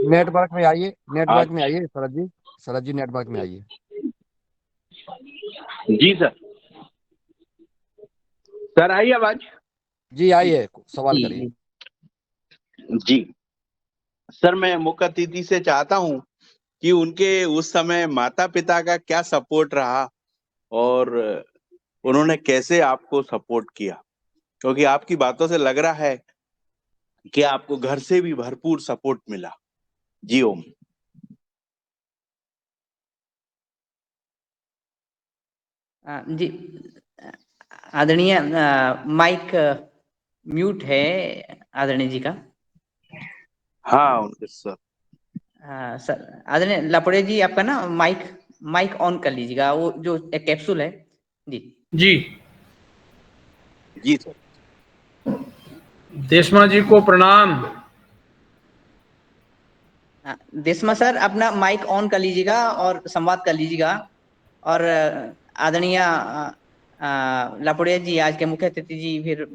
नेटवर्क में आइए, नेटवर्क में आइए शरद जी, शरद जी नेटवर्क में आइए। जी सर, सर आई आवाज? जी आइए, सवाल करिए। जी सर, मैं मुख्य अतिथि से चाहता हूं कि उनके उस समय माता पिता का क्या सपोर्ट रहा और उन्होंने कैसे आपको सपोर्ट किया, क्योंकि आपकी बातों से लग रहा है कि आपको घर से भी भरपूर सपोर्ट मिला। जी ओम। जी आदरणीय, माइक म्यूट है आदरणीय जी का। हाँ उनके सर। सर आदरणीय लापुड़े जी, आपका ना माइक ऑन कर लीजिएगा, वो जो एक कैप्सूल है। जी जी जी सर। देशमा जी को प्रणाम। देशमा सर, अपना माइक ऑन कर लीजिएगा और संवाद कर लीजिएगा। और आदरणीय लापुड़िया जी, आज के मुख्य अतिथि जी, फिर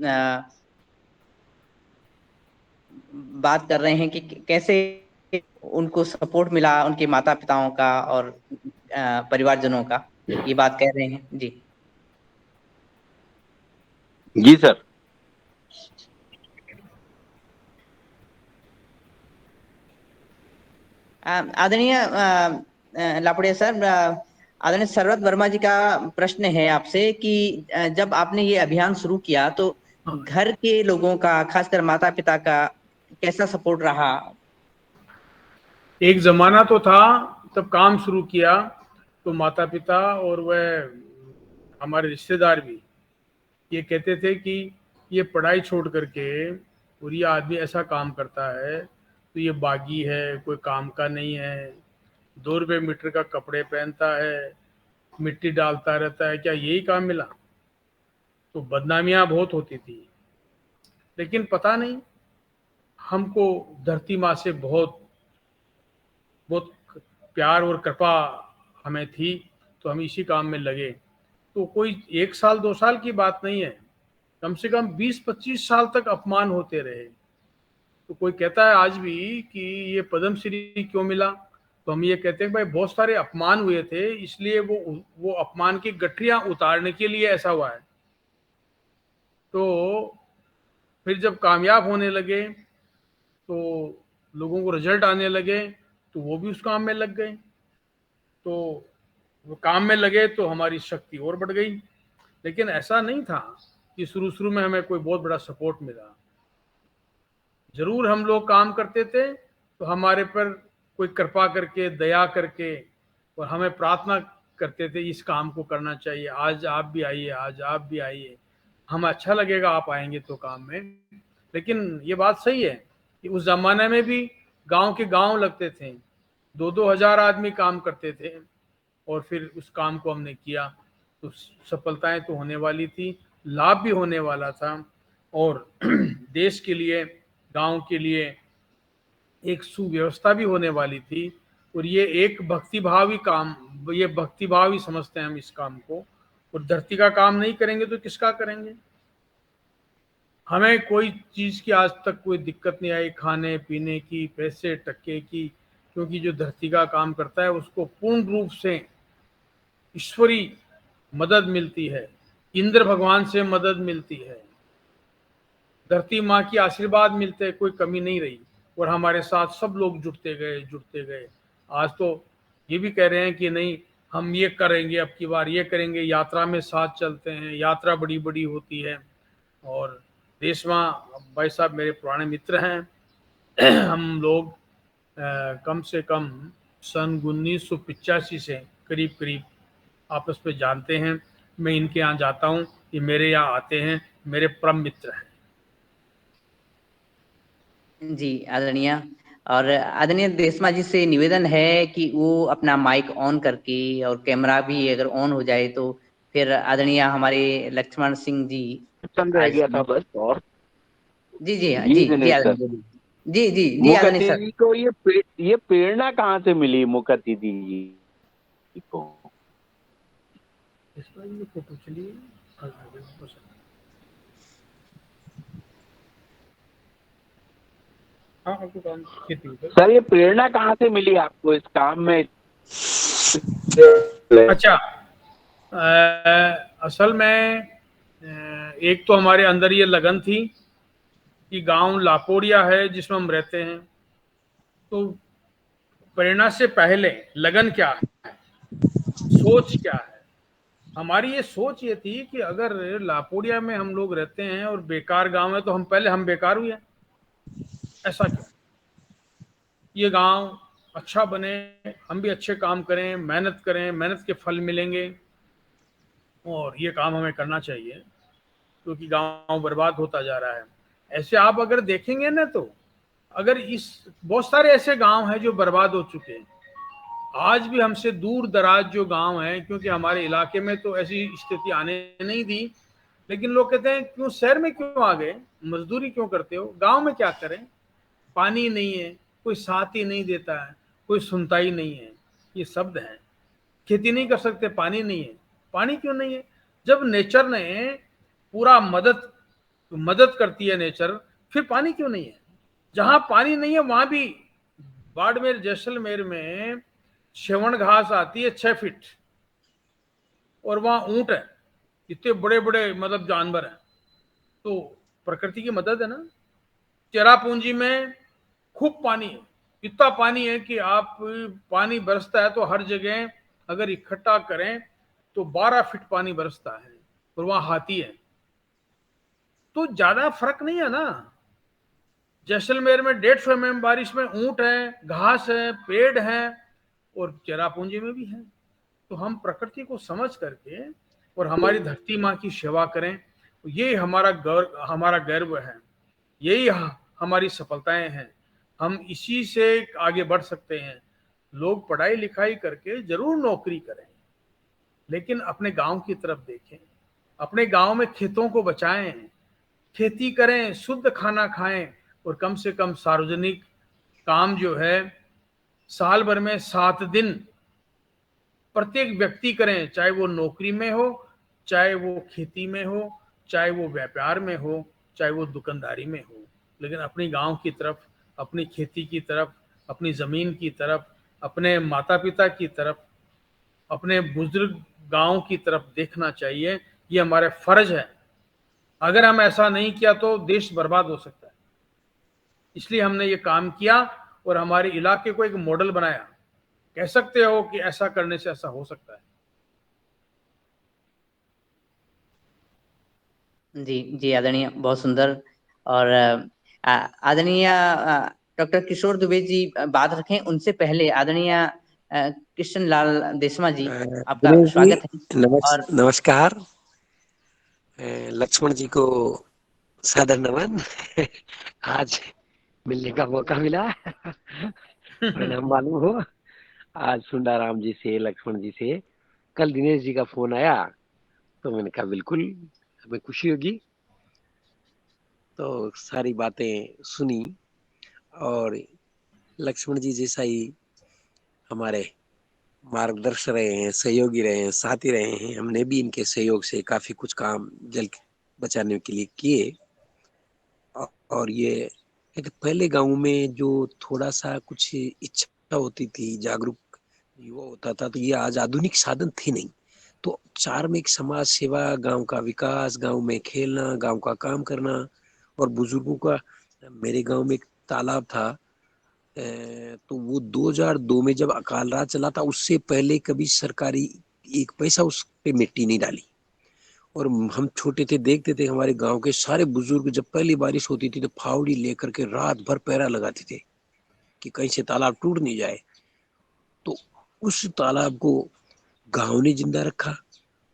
बात कर रहे हैं कि कैसे उनको सपोर्ट मिला उनके माता पिताओं का और परिवारजनों का, ये बात कह रहे हैं जी। जी सर। आदरणीय लापुड़िया सर, आदरणीय सरवत वर्मा जी का प्रश्न है आपसे कि जब आपने ये अभियान शुरू किया तो घर के लोगों का, खासकर माता पिता का कैसा सपोर्ट रहा? एक जमाना तो था तब काम शुरू किया तो माता पिता और वह हमारे रिश्तेदार भी ये कहते थे कि ये पढ़ाई छोड़ करके और ये आदमी ऐसा काम करता है तो ये बागी है, कोई काम का नहीं है, 2 रुपये मीटर का कपड़े पहनता है, मिट्टी डालता रहता है, क्या यही काम मिला? तो बदनामियां बहुत होती थी। लेकिन पता नहीं, हमको धरती माँ से बहुत बहुत प्यार और कृपा हमें थी, तो हम इसी काम में लगे। तो कोई 1 साल 2 साल की बात नहीं है, कम से कम 20-25 साल तक अपमान होते रहे। तो कोई कहता है आज भी कि ये पद्म श्री क्यों मिला, तो हम ये कहते हैं भाई बहुत सारे अपमान हुए थे, इसलिए वो अपमान की गठरियां उतारने के लिए ऐसा हुआ है। तो फिर जब कामयाब होने लगे तो लोगों को रिजल्ट आने लगे तो वो भी उस काम में लग गए, तो वो काम में लगे तो हमारी शक्ति और बढ़ गई। लेकिन ऐसा नहीं था कि शुरू में हमें कोई बहुत बड़ा सपोर्ट मिला। जरूर हम लोग काम करते थे तो हमारे पर कोई कृपा करके, दया करके और हमें प्रार्थना करते थे इस काम को करना चाहिए, आज आप भी आइए, आज आप भी आइए, हमें अच्छा लगेगा आप आएंगे तो काम में। लेकिन ये बात सही है कि उस जमाने में भी गांव के गांव लगते थे, 2-2 हजार आदमी काम करते थे और फिर उस काम को हमने किया तो सफलताएं तो होने वाली थी, लाभ भी होने वाला था और देश के लिए, गांव के लिए एक सुव्यवस्था भी होने वाली थी। और ये एक भक्तिभावी काम, ये भक्तिभाव ही समझते हैं हम इस काम को, और धरती का काम नहीं करेंगे तो किसका करेंगे? हमें कोई चीज की आज तक कोई दिक्कत नहीं आई, खाने पीने की, पैसे टक्के की, क्योंकि जो धरती का काम करता है उसको पूर्ण रूप से ईश्वरी मदद मिलती है, इंद्र भगवान से मदद मिलती है, धरती माँ की आशीर्वाद मिलते, कोई कमी नहीं रही और हमारे साथ सब लोग जुड़ते गए। आज तो ये भी कह रहे हैं कि नहीं हम ये करेंगे, अब की बार ये करेंगे, यात्रा में साथ चलते हैं, यात्रा बड़ी बड़ी होती है। और देश माँ भाई साहब मेरे पुराने मित्र हैं हम लोग कम से कम सन 1985 से करीब करीब आपस में जानते हैं। मैं इनके यहाँ जाता हूँ, ये मेरे यहाँ आते हैं, मेरे परम मित्र हैं। जी आदरणीय, और आदरणीय देशमा जी से निवेदन है कि वो अपना माइक ऑन करके और कैमरा भी अगर ऑन हो जाए तो फिर आदरणीय हमारे लक्ष्मण सिंह जी रह गया था बस। और जी जी जी जी दिनेश सर, जी जी जी आदरणीय सर। मुखर्जी को ये प्रेरणा कहाँ से मिली मुखर्जी जी को? इस पर ये फोटो चलिए। हाँ आपको काम सर, ये प्रेरणा कहाँ से मिली आपको इस काम में? अच्छा, असल में एक तो हमारे अंदर ये लगन थी कि गांव लापोड़िया है जिसमें हम रहते हैं, तो प्रेरणा से पहले लगन क्या है, सोच क्या है। हमारी ये सोच ये थी कि अगर लापोड़िया में हम लोग रहते हैं और बेकार गांव है तो हम बेकार हुए, ऐसा क्यों? ये गांव अच्छा बने, हम भी अच्छे काम करें, मेहनत करें, मेहनत के फल मिलेंगे और ये काम हमें करना चाहिए, क्योंकि गांव बर्बाद होता जा रहा है। ऐसे आप अगर देखेंगे ना तो अगर इस बहुत सारे ऐसे गांव हैं जो बर्बाद हो चुके हैं, आज भी हमसे दूर दराज जो गांव हैं, क्योंकि हमारे इलाके में तो ऐसी स्थिति आने नहीं दी, लेकिन लोग कहते हैं क्यों शहर में क्यों आ गए, मजदूरी क्यों करते हो, गांव में क्या करें, पानी नहीं है, कोई साथ ही नहीं देता है, कोई सुनता ही नहीं है, ये शब्द हैं। खेती नहीं कर सकते, पानी नहीं है। पानी क्यों नहीं है? जब नेचर ने पूरा मदद करती है नेचर, फिर पानी क्यों नहीं है? जहां पानी नहीं है वहां भी, बाड़मेर जैसलमेर में श्रवण घास आती है 6 फीट, और वहां ऊंट है, इतने बड़े बड़े मतलब जानवर हैं। तो प्रकृति की मदद है ना। चेरापूंजी में खूब पानी है, इतना पानी है कि आप, पानी बरसता है तो हर जगह अगर इकट्ठा करें तो 12 फीट पानी बरसता है, और वहां हाथी है। तो ज्यादा फर्क नहीं है ना। जैसलमेर में 150 mm बारिश में ऊंट है, घास है, पेड़ है, और चेरापूंजी में भी है। तो हम प्रकृति को समझ करके और हमारी धरती माँ की सेवा करें, ये हमारा गर्व है, यही हमारी सफलताएं हैं। हम इसी से आगे बढ़ सकते हैं। लोग पढ़ाई लिखाई करके जरूर नौकरी करें, लेकिन अपने गांव की तरफ देखें, अपने गांव में खेतों को बचाएं, खेती करें, शुद्ध खाना खाएं, और कम से कम सार्वजनिक काम जो है साल भर में 7 दिन प्रत्येक व्यक्ति करें, चाहे वो नौकरी में हो, चाहे वो खेती में हो, चाहे वो व्यापार में हो, चाहे वो दुकानदारी में हो, लेकिन अपनी गांव की तरफ, अपनी खेती की तरफ, अपनी जमीन की तरफ, अपने माता पिता की तरफ, अपने बुजुर्ग गांव की तरफ देखना चाहिए। ये हमारे फर्ज है। अगर हम ऐसा नहीं किया तो देश बर्बाद हो सकता है। इसलिए हमने ये काम किया और हमारे इलाके को एक मॉडल बनाया। कह सकते हो कि ऐसा करने से ऐसा हो सकता है। जी जी आदरणीय, बहुत सुंदर। और आदरणीय डॉक्टर किशोर दुबे जी बात रखें, उनसे पहले आदरणीय कृष्ण लाल देशमा जी, आपका दिनेश जी, स्वागत है। और नमस्कार। लक्ष्मण जी को सादर नमन। आज मिलने का मौका मिला। प्रणाम मालूम हो। आज सुंडाराम जी से, लक्ष्मण जी से कल दिनेश जी का फोन आया, तो मैंने कहा बिल्कुल हमें खुशी होगी। तो सारी बातें सुनी, और लक्ष्मण जी जैसा ही हमारे मार्गदर्शक रहे हैं, सहयोगी रहे हैं, साथी रहे हैं। हमने भी इनके सहयोग से काफी कुछ काम जल बचाने के लिए किए। और ये एक पहले गांव में जो थोड़ा सा कुछ इच्छा होती थी, जागरूक युवा होता था, तो ये आज आधुनिक साधन थे नहीं। तो चार्मिक समाज सेवा, गांव का विकास, गांव में खेलना, गांव का काम करना, और बुजुर्गों का। मेरे गांव में एक तालाब था, तो वो 2002 में जब अकाल रात चला था, उससे पहले कभी सरकारी एक पैसा उस पे मिट्टी नहीं डाली। और हम छोटे थे, देखते थे हमारे गांव के सारे बुजुर्ग जब पहली बारिश होती थी तो फावड़ी लेकर के रात भर पहरा लगाते थे कि कहीं से तालाब टूट नहीं जाए। तो उस तालाब को गांव ने जिंदा रखा,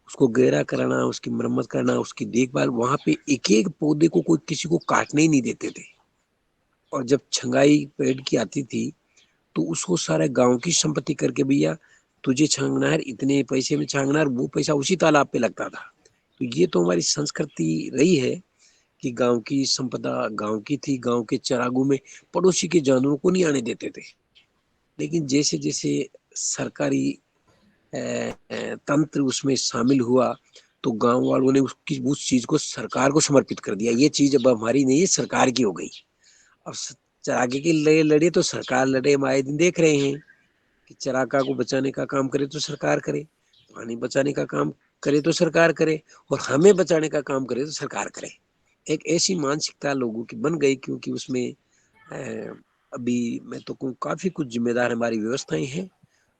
उसको गहरा कराना, उसकी मरम्मत करना, उसकी देखभाल। वहां पे एक एक पौधे को कोई किसी को काटने ही नहीं देते थे। और जब छंगाई पेड़ की आती थी तो उसको सारे गांव की संपत्ति करके, भैया तुझे छांगना है इतने पैसे में छांगना है, वो पैसा उसी तालाब पे लगता था। तो ये तो हमारी संस्कृति रही है कि गांव की संपदा गांव की थी। गांव के चरागों में पड़ोसी के जानवरों को नहीं आने देते थे। लेकिन जैसे जैसे सरकारी तंत्र उसमें शामिल हुआ, तो गांव वालों ने उस चीज को सरकार को समर्पित कर दिया। ये चीज अब हमारी नहीं है, सरकार की हो गई। अब चरागे के लिए लड़े तो सरकार लड़े। हम आए दिन देख रहे हैं कि चरागा को बचाने का काम करे तो सरकार करे, पानी बचाने का काम करे तो सरकार करे, और हमें बचाने का काम करे तो सरकार करे। एक ऐसी मानसिकता लोगों की बन गई, क्योंकि उसमें अभी मैं तो कहूँ काफी कुछ जिम्मेदार हमारी व्यवस्थाएं हैं,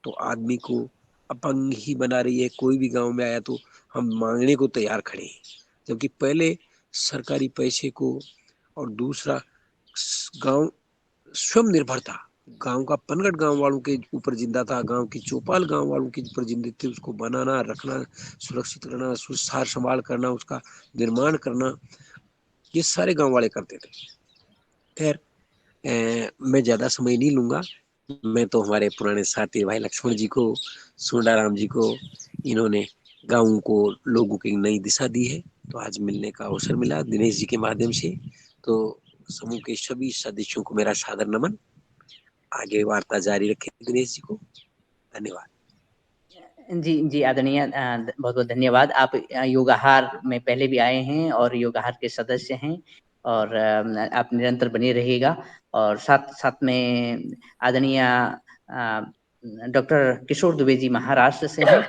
तो आदमी को अपंग ही बना रही है। कोई भी गांव में आया तो हम मांगने को तैयार खड़े हैं, जबकि पहले सरकारी पैसे को, और दूसरा गांव स्वयं निर्भर था। गांव का पनगढ़ गांव वालों के ऊपर जिंदा था, गांव की चौपाल गांव वालों के ऊपर जिंदे थे। उसको बनाना, रखना, सुरक्षित करना, सार संभाल करना, उसका निर्माण करना, ये सारे गांव वाले करते थे। खैर, मैं ज्यादा समय नहीं लूंगा। मैं तो हमारे पुराने साथी भाई लक्ष्मण जी को, सुंडाराम जी को, इन्होंने गाँव को, लोगों की नई दिशा दी है। तो आज मिलने का अवसर मिला दिनेश जी के माध्यम से। तो समूह के सभी सदस्यों को मेरा सादर नमन। आगे वार्ता जारी रखें दिनेश जी को। धन्यवाद। जी जी आदरणीय, बहुत बहुत धन्यवाद। आप योगाहार में पहले भी आए हैं और योगाहार के सदस्य हैं। और आप निरंतर बने रहिएगा। और साथ साथ में आदरणीय डॉक्टर किशोर दुबे जी महाराष्ट्र से हैं,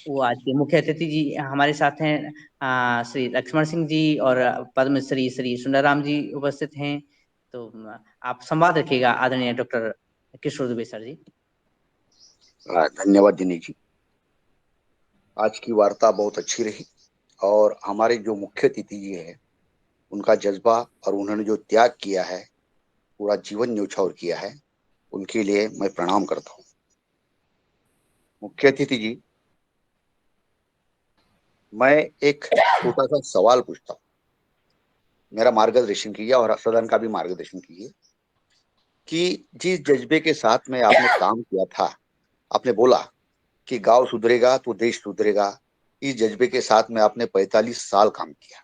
वो आज के मुख्य अतिथि जी हमारे साथ हैं। श्री लक्ष्मण सिंह जी और पद्मश्री श्री सुंदरराम जी उपस्थित हैं। तो आप संवाद रखिएगा आदरणीय डॉक्टर किशोर दुबे सर जी। धन्यवाद दिनेश जी। आज की वार्ता बहुत अच्छी रही और हमारे जो मुख्य अतिथि जी है उनका जज्बा और उन्होंने जो त्याग किया है, पूरा जीवन न्यौछावर किया है, उनके लिए मैं प्रणाम करता हूँ। मुख्य अतिथि जी, मैं एक छोटा सा सवाल पूछता हूँ, मेरा मार्गदर्शन कीजिए और सदन का भी मार्गदर्शन कीजिए कि जिस जज्बे के साथ में आपने काम किया था, आपने बोला कि गांव सुधरेगा तो देश सुधरेगा, इस जज्बे के साथ में आपने 45 साल काम किया।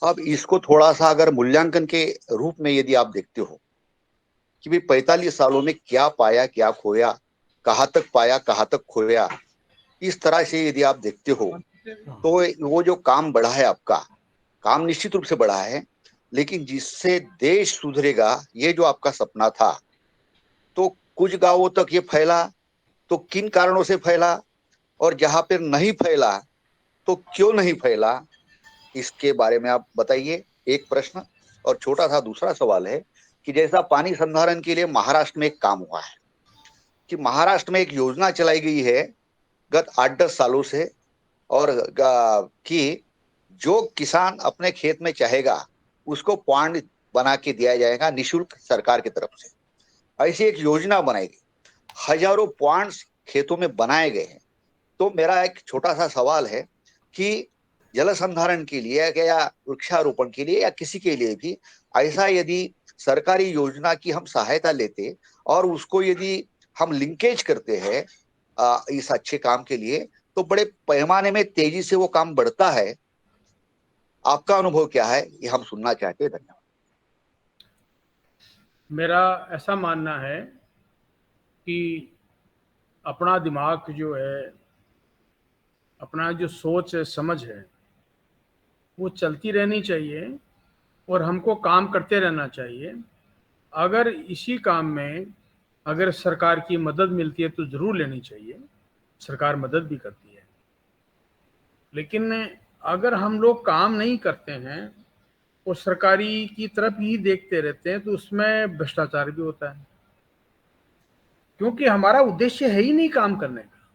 अब इसको थोड़ा सा अगर मूल्यांकन के रूप में यदि आप देखते हो कि भाई 45 सालों में क्या पाया क्या खोया, कहाँ तक पाया कहाँ तक खोया, इस तरह से यदि आप देखते हो तो वो जो काम बढ़ा है आपका, काम निश्चित रूप से बढ़ा है, लेकिन जिससे देश सुधरेगा ये जो आपका सपना था, तो कुछ गांवों तक ये फैला तो किन कारणों से फैला, और जहां पर नहीं फैला तो क्यों नहीं फैला, इसके बारे में आप बताइए। एक प्रश्न। और छोटा सा दूसरा सवाल है कि जैसा पानी संधारण के लिए महाराष्ट्र में एक काम हुआ है कि महाराष्ट्र में एक योजना चलाई गई है गत 8-10 सालों से, और कि जो किसान अपने खेत में चाहेगा उसको पॉइंट बना के दिया जाएगा निःशुल्क सरकार की तरफ से। ऐसी एक योजना बनाई गई, हजारों पॉइंट्स खेतों में बनाए गए हैं। तो मेरा एक छोटा सा सवाल है कि जल संधारण के लिए या वृक्षारोपण के लिए या किसी के लिए भी ऐसा यदि सरकारी योजना की हम सहायता लेते और उसको यदि हम लिंकेज करते हैं इस अच्छे काम के लिए, तो बड़े पैमाने में तेजी से वो काम बढ़ता है। आपका अनुभव क्या है, ये हम सुनना चाहते हैं। धन्यवाद। मेरा ऐसा मानना है कि अपना दिमाग जो है, अपना जो सोच है, समझ है, वो चलती रहनी चाहिए और हमको काम करते रहना चाहिए। अगर इसी काम में अगर सरकार की मदद मिलती है तो ज़रूर लेनी चाहिए, सरकार मदद भी करती है। लेकिन अगर हम लोग काम नहीं करते हैं और सरकारी की तरफ ही देखते रहते हैं तो उसमें भ्रष्टाचार भी होता है, क्योंकि हमारा उद्देश्य है ही नहीं काम करने का,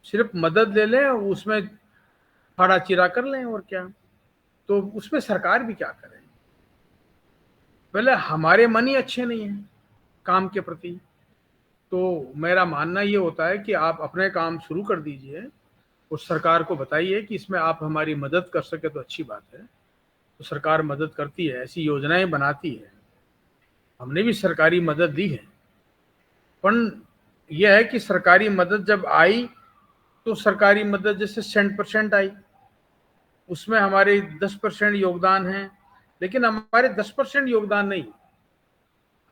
सिर्फ मदद ले लें और उसमें फाड़ा चिरा कर लें और क्या, तो उसमें सरकार भी क्या करे। पहले हमारे मन ही अच्छे नहीं हैं काम के प्रति। तो मेरा मानना ये होता है कि आप अपने काम शुरू कर दीजिए और सरकार को बताइए कि इसमें आप हमारी मदद कर सके तो अच्छी बात है। तो सरकार मदद करती है, ऐसी योजनाएं बनाती है, हमने भी सरकारी मदद दी है। पर यह है कि सरकारी मदद जब आई तो सरकारी मदद जैसे 100% आई, उसमें हमारे 10% योगदान है, लेकिन हमारे 10% योगदान नहीं,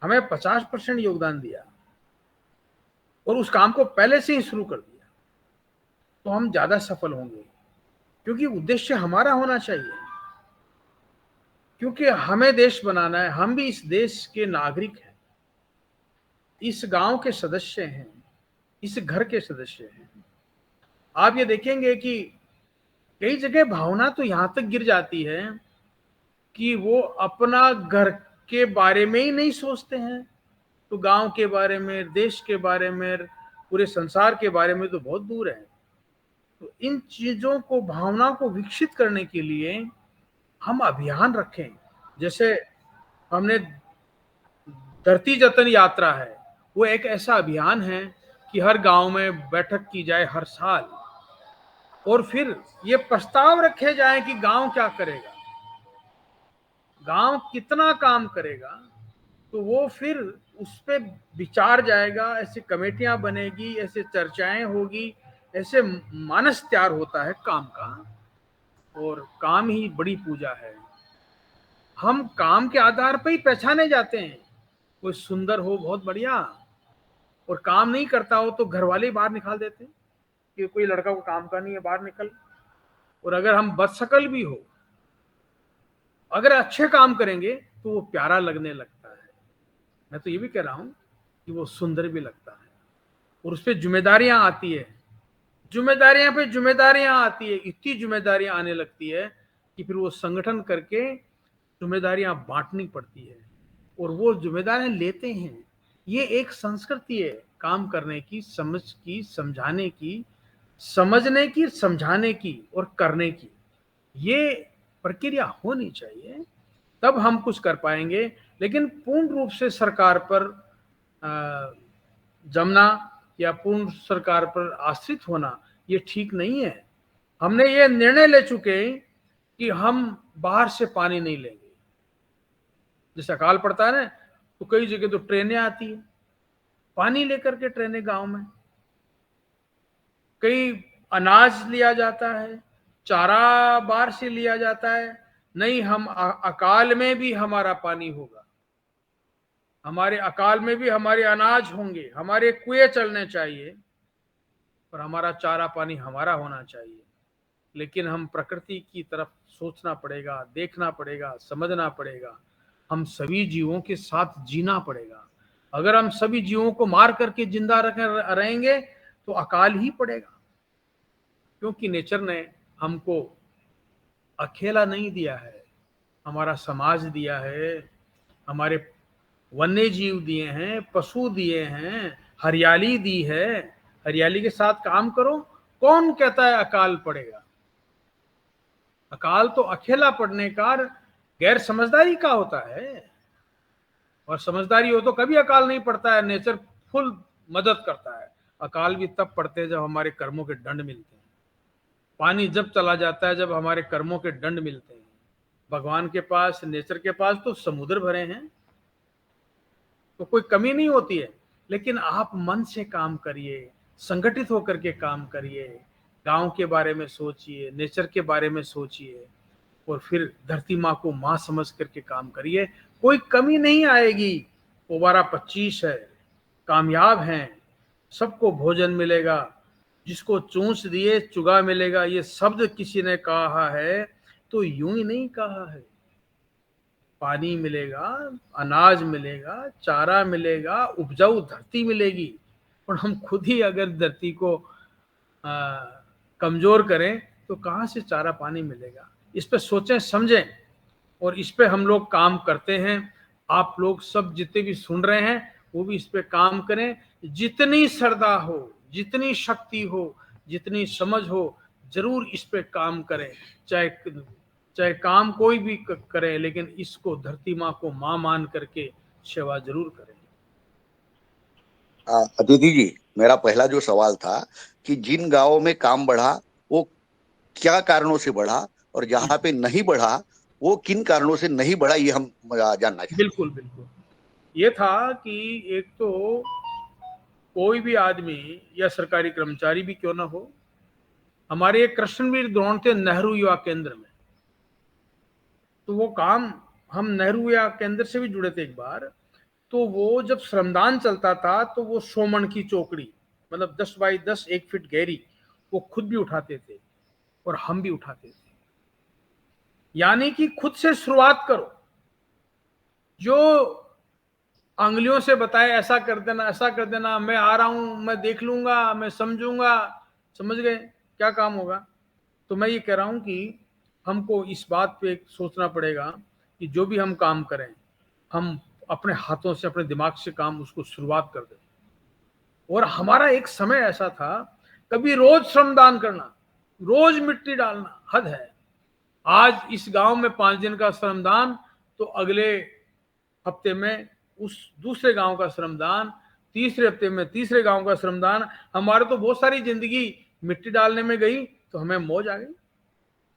हमें 50% योगदान दिया और उस काम को पहले से ही शुरू कर दिया, तो हम ज्यादा सफल होंगे। क्योंकि उद्देश्य हमारा होना चाहिए, क्योंकि हमें देश बनाना है, हम भी इस देश के नागरिक हैं, इस गांव के सदस्य हैं, इस घर के सदस्य हैं। आप ये देखेंगे कि कई जगह भावना तो यहां तक गिर जाती है कि वो अपना घर के बारे में ही नहीं सोचते हैं, तो गांव के बारे में, देश के बारे में, पूरे संसार के बारे में तो बहुत दूर है। तो इन चीजों को, भावना को विकसित करने के लिए हम अभियान रखें। जैसे हमने धरती जतन यात्रा है, वो एक ऐसा अभियान है कि हर गांव में बैठक की जाए हर साल, और फिर ये प्रस्ताव रखे जाए कि गांव क्या करेगा, गांव कितना काम करेगा, तो वो फिर उस पे विचार जाएगा, ऐसी कमेटियां बनेगी, ऐसे चर्चाएं होगी, ऐसे मानस तैयार होता है काम का। और काम ही बड़ी पूजा है। हम काम के आधार पर ही पहचाने जाते हैं। कोई सुंदर हो बहुत बढ़िया, और काम नहीं करता हो तो घर वाले बाहर निकाल देते हैं कि कोई लड़का को काम का नहीं है, बाहर निकल। और अगर हम बदशक्ल भी हो अगर अच्छे काम करेंगे तो वो प्यारा लगने लगता है। मैं तो ये भी कह रहा हूं कि वो सुंदर भी लगता है, और उस पर जिम्मेदारियां आती है, जिम्मेदारियां पे जिम्मेदारियां आती है, इतनी जिम्मेदारियां आने लगती है कि फिर वो संगठन करके जिम्मेदारियां बांटनी पड़ती है, और वो जिम्मेदारियां लेते हैं। ये एक संस्कृति है काम करने की, समझ की, समझाने की, समझने की, समझाने की और करने की। ये प्रक्रिया होनी चाहिए, तब हम कुछ कर पाएंगे। लेकिन पूर्ण रूप से सरकार पर जमना या पूर्ण सरकार पर आश्रित होना ये ठीक नहीं है। हमने ये निर्णय ले चुके हैं कि हम बाहर से पानी नहीं लेंगे। जैसे अकाल पड़ता है ना, तो कई जगह तो ट्रेनें आती है, पानी लेकर के ट्रेनें गांव में, कई अनाज लिया जाता है, चारा बाहर से लिया जाता है। नहीं, हम अकाल में भी हमारा पानी होगा, हमारे अकाल में भी हमारे अनाज होंगे, हमारे कुएं चलने चाहिए, और हमारा चारा पानी हमारा होना चाहिए। लेकिन हम प्रकृति की तरफ सोचना पड़ेगा, देखना पड़ेगा, समझना पड़ेगा। हम सभी जीवों के साथ जीना पड़ेगा। अगर हम सभी जीवों को मार करके जिंदा रहेंगे तो अकाल ही पड़ेगा, क्योंकि नेचर ने हमको अकेला नहीं दिया है, हमारा समाज दिया है, हमारे वन्य जीव दिए हैं, पशु दिए हैं, हरियाली दी है। हरियाली के साथ काम करो। कौन कहता है अकाल पड़ेगा? अकाल तो अकेला पड़ने का गैर समझदारी का होता है, और समझदारी हो तो कभी अकाल नहीं पड़ता है। नेचर फुल मदद करता है। अकाल भी तब पड़ते हैं जब हमारे कर्मों के दंड मिलते हैं। पानी जब चला जाता है जब हमारे कर्मों के दंड मिलते हैं। भगवान के पास, नेचर के पास तो समुद्र भरे हैं, तो कोई कमी नहीं होती है। लेकिन आप मन से काम करिए, संगठित होकर के काम करिए, गांव के बारे में सोचिए, नेचर के बारे में सोचिए, और फिर धरती माँ को माँ समझ करके काम करिए। कोई कमी नहीं आएगी। ओबारा 25 है, कामयाब हैं, सबको भोजन मिलेगा, जिसको चूंस दिए चुगा मिलेगा। ये शब्द किसी ने कहा है तो यूं ही नहीं कहा है। पानी मिलेगा, अनाज मिलेगा, चारा मिलेगा, उपजाऊ धरती मिलेगी। और हम खुद ही अगर धरती को कमजोर करें तो कहाँ से चारा पानी मिलेगा? इस पे सोचें, समझें, और इस पे हम लोग काम करते हैं। आप लोग सब जितने भी सुन रहे हैं वो भी इस पे काम करें। जितनी श्रद्धा हो, जितनी शक्ति हो, जितनी समझ हो, जरूर इस पे काम करें। चाहे काम कोई भी करें, लेकिन इसको धरती माँ को माँ मान करके सेवा जरूर करें। अदिति जी, मेरा पहला जो सवाल था कि जिन गांवों में काम बढ़ा वो क्या कारणों से बढ़ा, और जहां पे नहीं बढ़ा वो किन कारणों से नहीं बढ़ा, ये हम जानना चाहते हैं। बिल्कुल बिल्कुल। ये था कि एक तो कोई भी आदमी या सरकारी कर्मचारी भी क्यों ना हो, हमारे एक कृष्णवीर द्रोण थे नेहरू युवा केंद्र में, तो वो काम हम नेहरू युवा केंद्र से भी जुड़े थे एक बार। तो वो जब श्रमदान चलता था तो वो 100 मन की चौकड़ी, मतलब 10 बाई 10 1 फीट गहरी, वो खुद भी उठाते थे और हम भी उठाते थे। यानी कि खुद से शुरुआत करो। जो अंगुलियों से बताए ऐसा कर देना, ऐसा कर देना, मैं आ रहा हूं, मैं देख लूंगा, मैं समझूंगा, समझ गए क्या काम होगा? तो मैं ये कह रहा हूं कि हमको इस बात पे सोचना पड़ेगा कि जो भी हम काम करें, हम अपने हाथों से, अपने दिमाग से काम उसको शुरुआत कर दें। और हमारा एक समय ऐसा था, कभी रोज श्रमदान करना, रोज मिट्टी डालना, हद है। आज इस गांव में 5 दिन का श्रमदान, तो अगले हफ्ते में उस दूसरे गांव का श्रमदान, तीसरे हफ्ते में तीसरे गांव का श्रमदान। हमारे तो बहुत सारी जिंदगी मिट्टी डालने में गई, तो हमें मौज आ गई।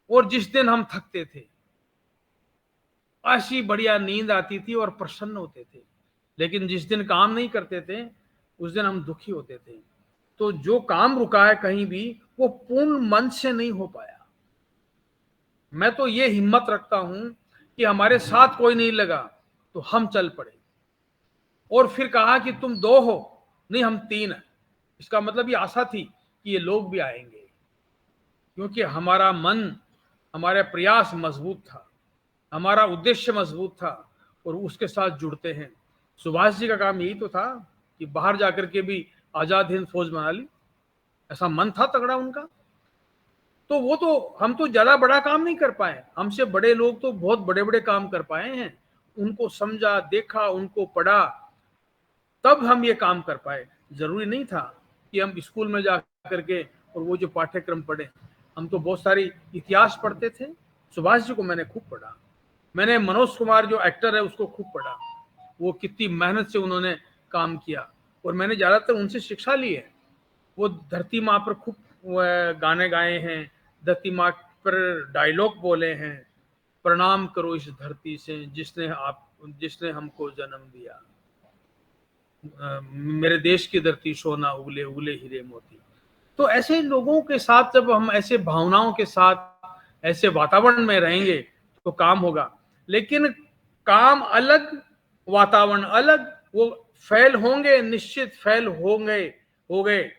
और जिस दिन हम थकते थे, ऐसी बढ़िया नींद आती थी और प्रसन्न होते थे। लेकिन जिस दिन काम नहीं करते थे, उस दिन हम दुखी होते थे। तो जो काम रुका है कहीं भी, वो पूर्ण मन से नहीं हो पाया। मैं तो ये हिम्मत रखता हूं कि हमारे साथ कोई नहीं लगा तो हम चल पड़े, और फिर कहा कि तुम 2 हो, नहीं हम 3 हैं। इसका मतलब ये आशा थी कि ये लोग भी आएंगे, क्योंकि हमारा मन, हमारा प्रयास मजबूत था। हमारा उद्देश्य मजबूत था और उसके साथ जुड़ते हैं। सुभाष जी का काम यही तो था कि बाहर जाकर के भी आजाद हिंद फौज बना ली, ऐसा मन था तगड़ा उनका। तो वो तो हम तो ज्यादा बड़ा काम नहीं कर पाए, हमसे बड़े लोग तो बहुत बड़े बड़े काम कर पाए हैं। उनको समझा, देखा, उनको पढ़ा, तब हम ये काम कर पाए। जरूरी नहीं था कि हम स्कूल में जा करके और वो जो पाठ्यक्रम पढ़े। हम तो बहुत सारी इतिहास पढ़ते थे। सुभाष जी को मैंने खूब पढ़ा, मैंने मनोज कुमार जो एक्टर है उसको खूब पढ़ा, वो कितनी मेहनत से उन्होंने काम किया और मैंने ज्यादातर उनसे शिक्षा ली है। वो धरती माँ पर खूब गाने गाए हैं, धरती माँ पर डायलॉग बोले हैं, प्रणाम करो इस धरती से जिसने हमको जन्म दिया, मेरे देश की धरती सोना उगले उगले हीरे मोती। तो ऐसे लोगों के साथ जब हम ऐसे भावनाओं के साथ ऐसे वातावरण में रहेंगे तो काम होगा। लेकिन काम अलग, वातावरण अलग, वो फेल होंगे, निश्चित फेल हो गए।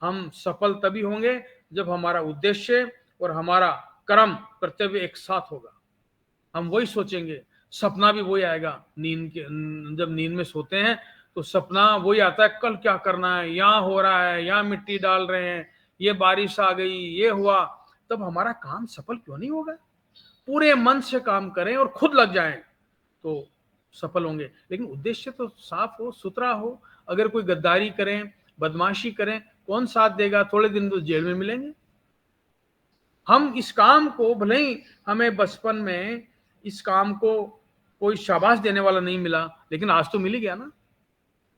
हम सफल तभी होंगे जब हमारा उद्देश्य और हमारा कर्म कर्तव्य एक साथ होगा। हम वही सोचेंगे, सपना भी वही आएगा। जब नींद में सोते हैं तो सपना वही आता है, कल क्या करना है, यहाँ हो रहा है, यहाँ मिट्टी डाल रहे हैं, ये बारिश आ गई, ये हुआ। तब हमारा काम सफल क्यों नहीं होगा? पूरे मन से काम करें और खुद लग जाएं तो सफल होंगे। लेकिन उद्देश्य तो साफ हो, सुथरा हो। अगर कोई गद्दारी करें, बदमाशी करें, कौन साथ देगा? थोड़े दिन तो जेल में मिलेंगे। हम इस काम को, भले ही हमें बचपन में इस काम को कोई शाबाश देने वाला नहीं मिला, लेकिन आज तो मिल ही गया ना,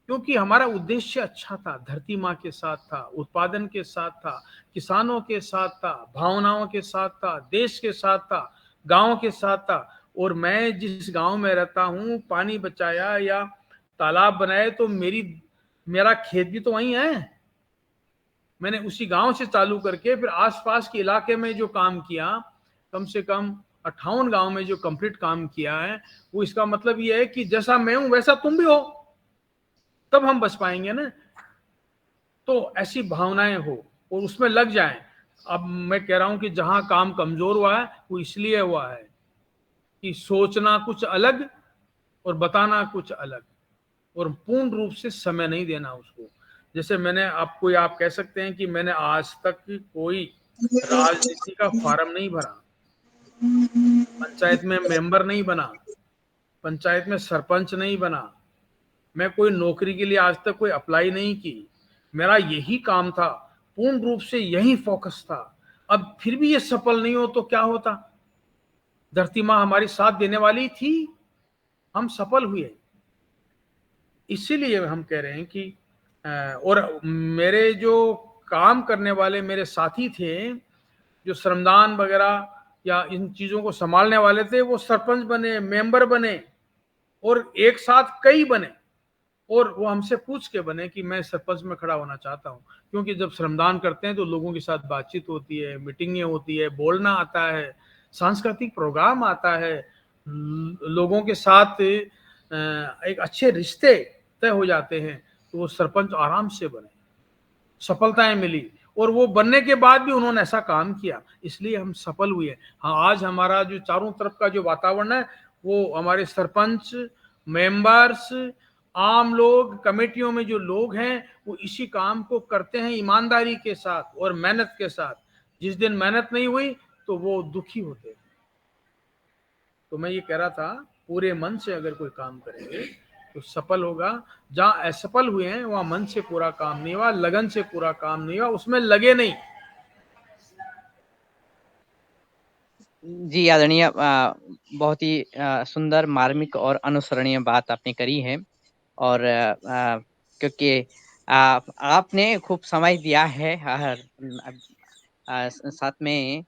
क्योंकि हमारा उद्देश्य अच्छा था, धरती माँ के साथ था, उत्पादन के साथ था, किसानों के साथ था, भावनाओं के साथ था, देश के साथ था, गांव के साथ था। और मैं जिस गांव में रहता हूँ, पानी बचाया या तालाब बनाए तो मेरा खेत भी तो वहीं है। मैंने उसी गांव से चालू करके फिर आसपास के इलाके में जो काम किया, कम से कम 58 गांव में जो कंप्लीट काम किया है, वो इसका मतलब ये है कि जैसा मैं हूं वैसा तुम भी हो, तब हम बच पाएंगे ना। तो ऐसी भावनाएं हो और उसमें लग जाएं। अब मैं कह रहा हूं कि जहां काम कमजोर हुआ है वो इसलिए हुआ है कि सोचना कुछ अलग और बताना कुछ अलग, और पूर्ण रूप से समय नहीं देना उसको। जैसे आप कह सकते हैं कि मैंने आज तक कोई राजनीति का फार्म नहीं भरा, पंचायत में मेंबर नहीं बना, पंचायत में सरपंच नहीं बना, मैं कोई नौकरी के लिए आज तक कोई अप्लाई नहीं की। मेरा यही काम था, पूर्ण रूप से यही फोकस था। अब फिर भी ये सफल नहीं हो तो क्या होता? धरती माँ हमारी साथ देने वाली थी, हम सफल हुए। इसीलिए हम कह रहे हैं कि और मेरे जो काम करने वाले मेरे साथी थे, जो श्रमदान वगैरह या इन चीजों को संभालने वाले थे, वो सरपंच बने, मेंबर बने और एक साथ कई बने। और वो हमसे पूछ के बने कि मैं सरपंच में खड़ा होना चाहता हूँ, क्योंकि जब श्रमदान करते हैं तो लोगों के साथ बातचीत होती है, मीटिंगें होती है, बोलना आता है, सांस्कृतिक प्रोग्राम आता है, लोगों के साथ एक अच्छे रिश्ते तय हो जाते हैं। तो वो सरपंच आराम से बने, सफलताएं मिली, और वो बनने के बाद भी उन्होंने ऐसा काम किया, इसलिए हम सफल हुए। हाँ, आज हमारा जो चारों तरफ का जो वातावरण है, वो हमारे सरपंच, मेंबर्स, आम लोग, कमेटियों में जो लोग हैं, वो इसी काम को करते हैं ईमानदारी के साथ और मेहनत के साथ। जिस दिन मेहनत नहीं हुई तो वो दुखी होते हैं। तो मैं ये कह रहा था, पूरे मन से अगर कोई काम करेंगे तो सफल होगा। जहां असफल हुए हैं वहां मन से पूरा काम नहीं हुआ, लगन से पूरा काम नहीं हुआ, उसमें लगे नहीं। जी आदरणीय, बहुत ही सुंदर, मार्मिक और अनुसरणीय बात आपने करी है। और क्योंकि आपने खूब समय दिया है, साथ में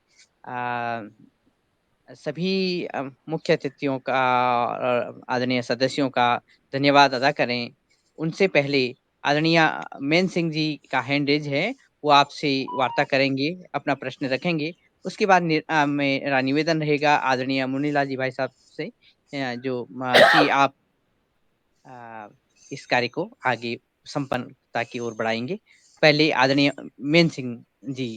सभी मुख्य अतिथियों का और आदरणीय सदस्यों का धन्यवाद अदा करें। उनसे पहले आदरणीय मेन सिंह जी का हैंड रेज है, वो आपसे वार्ता करेंगे, अपना प्रश्न रखेंगे। उसके बाद मेरा निवेदन रहेगा आदरणीय मुनीलाल जी भाई साहब से, कि आप इस कार्य को आगे संपन्नता की ओर बढ़ाएंगे। पहले आदरणीय मेन सिंह जी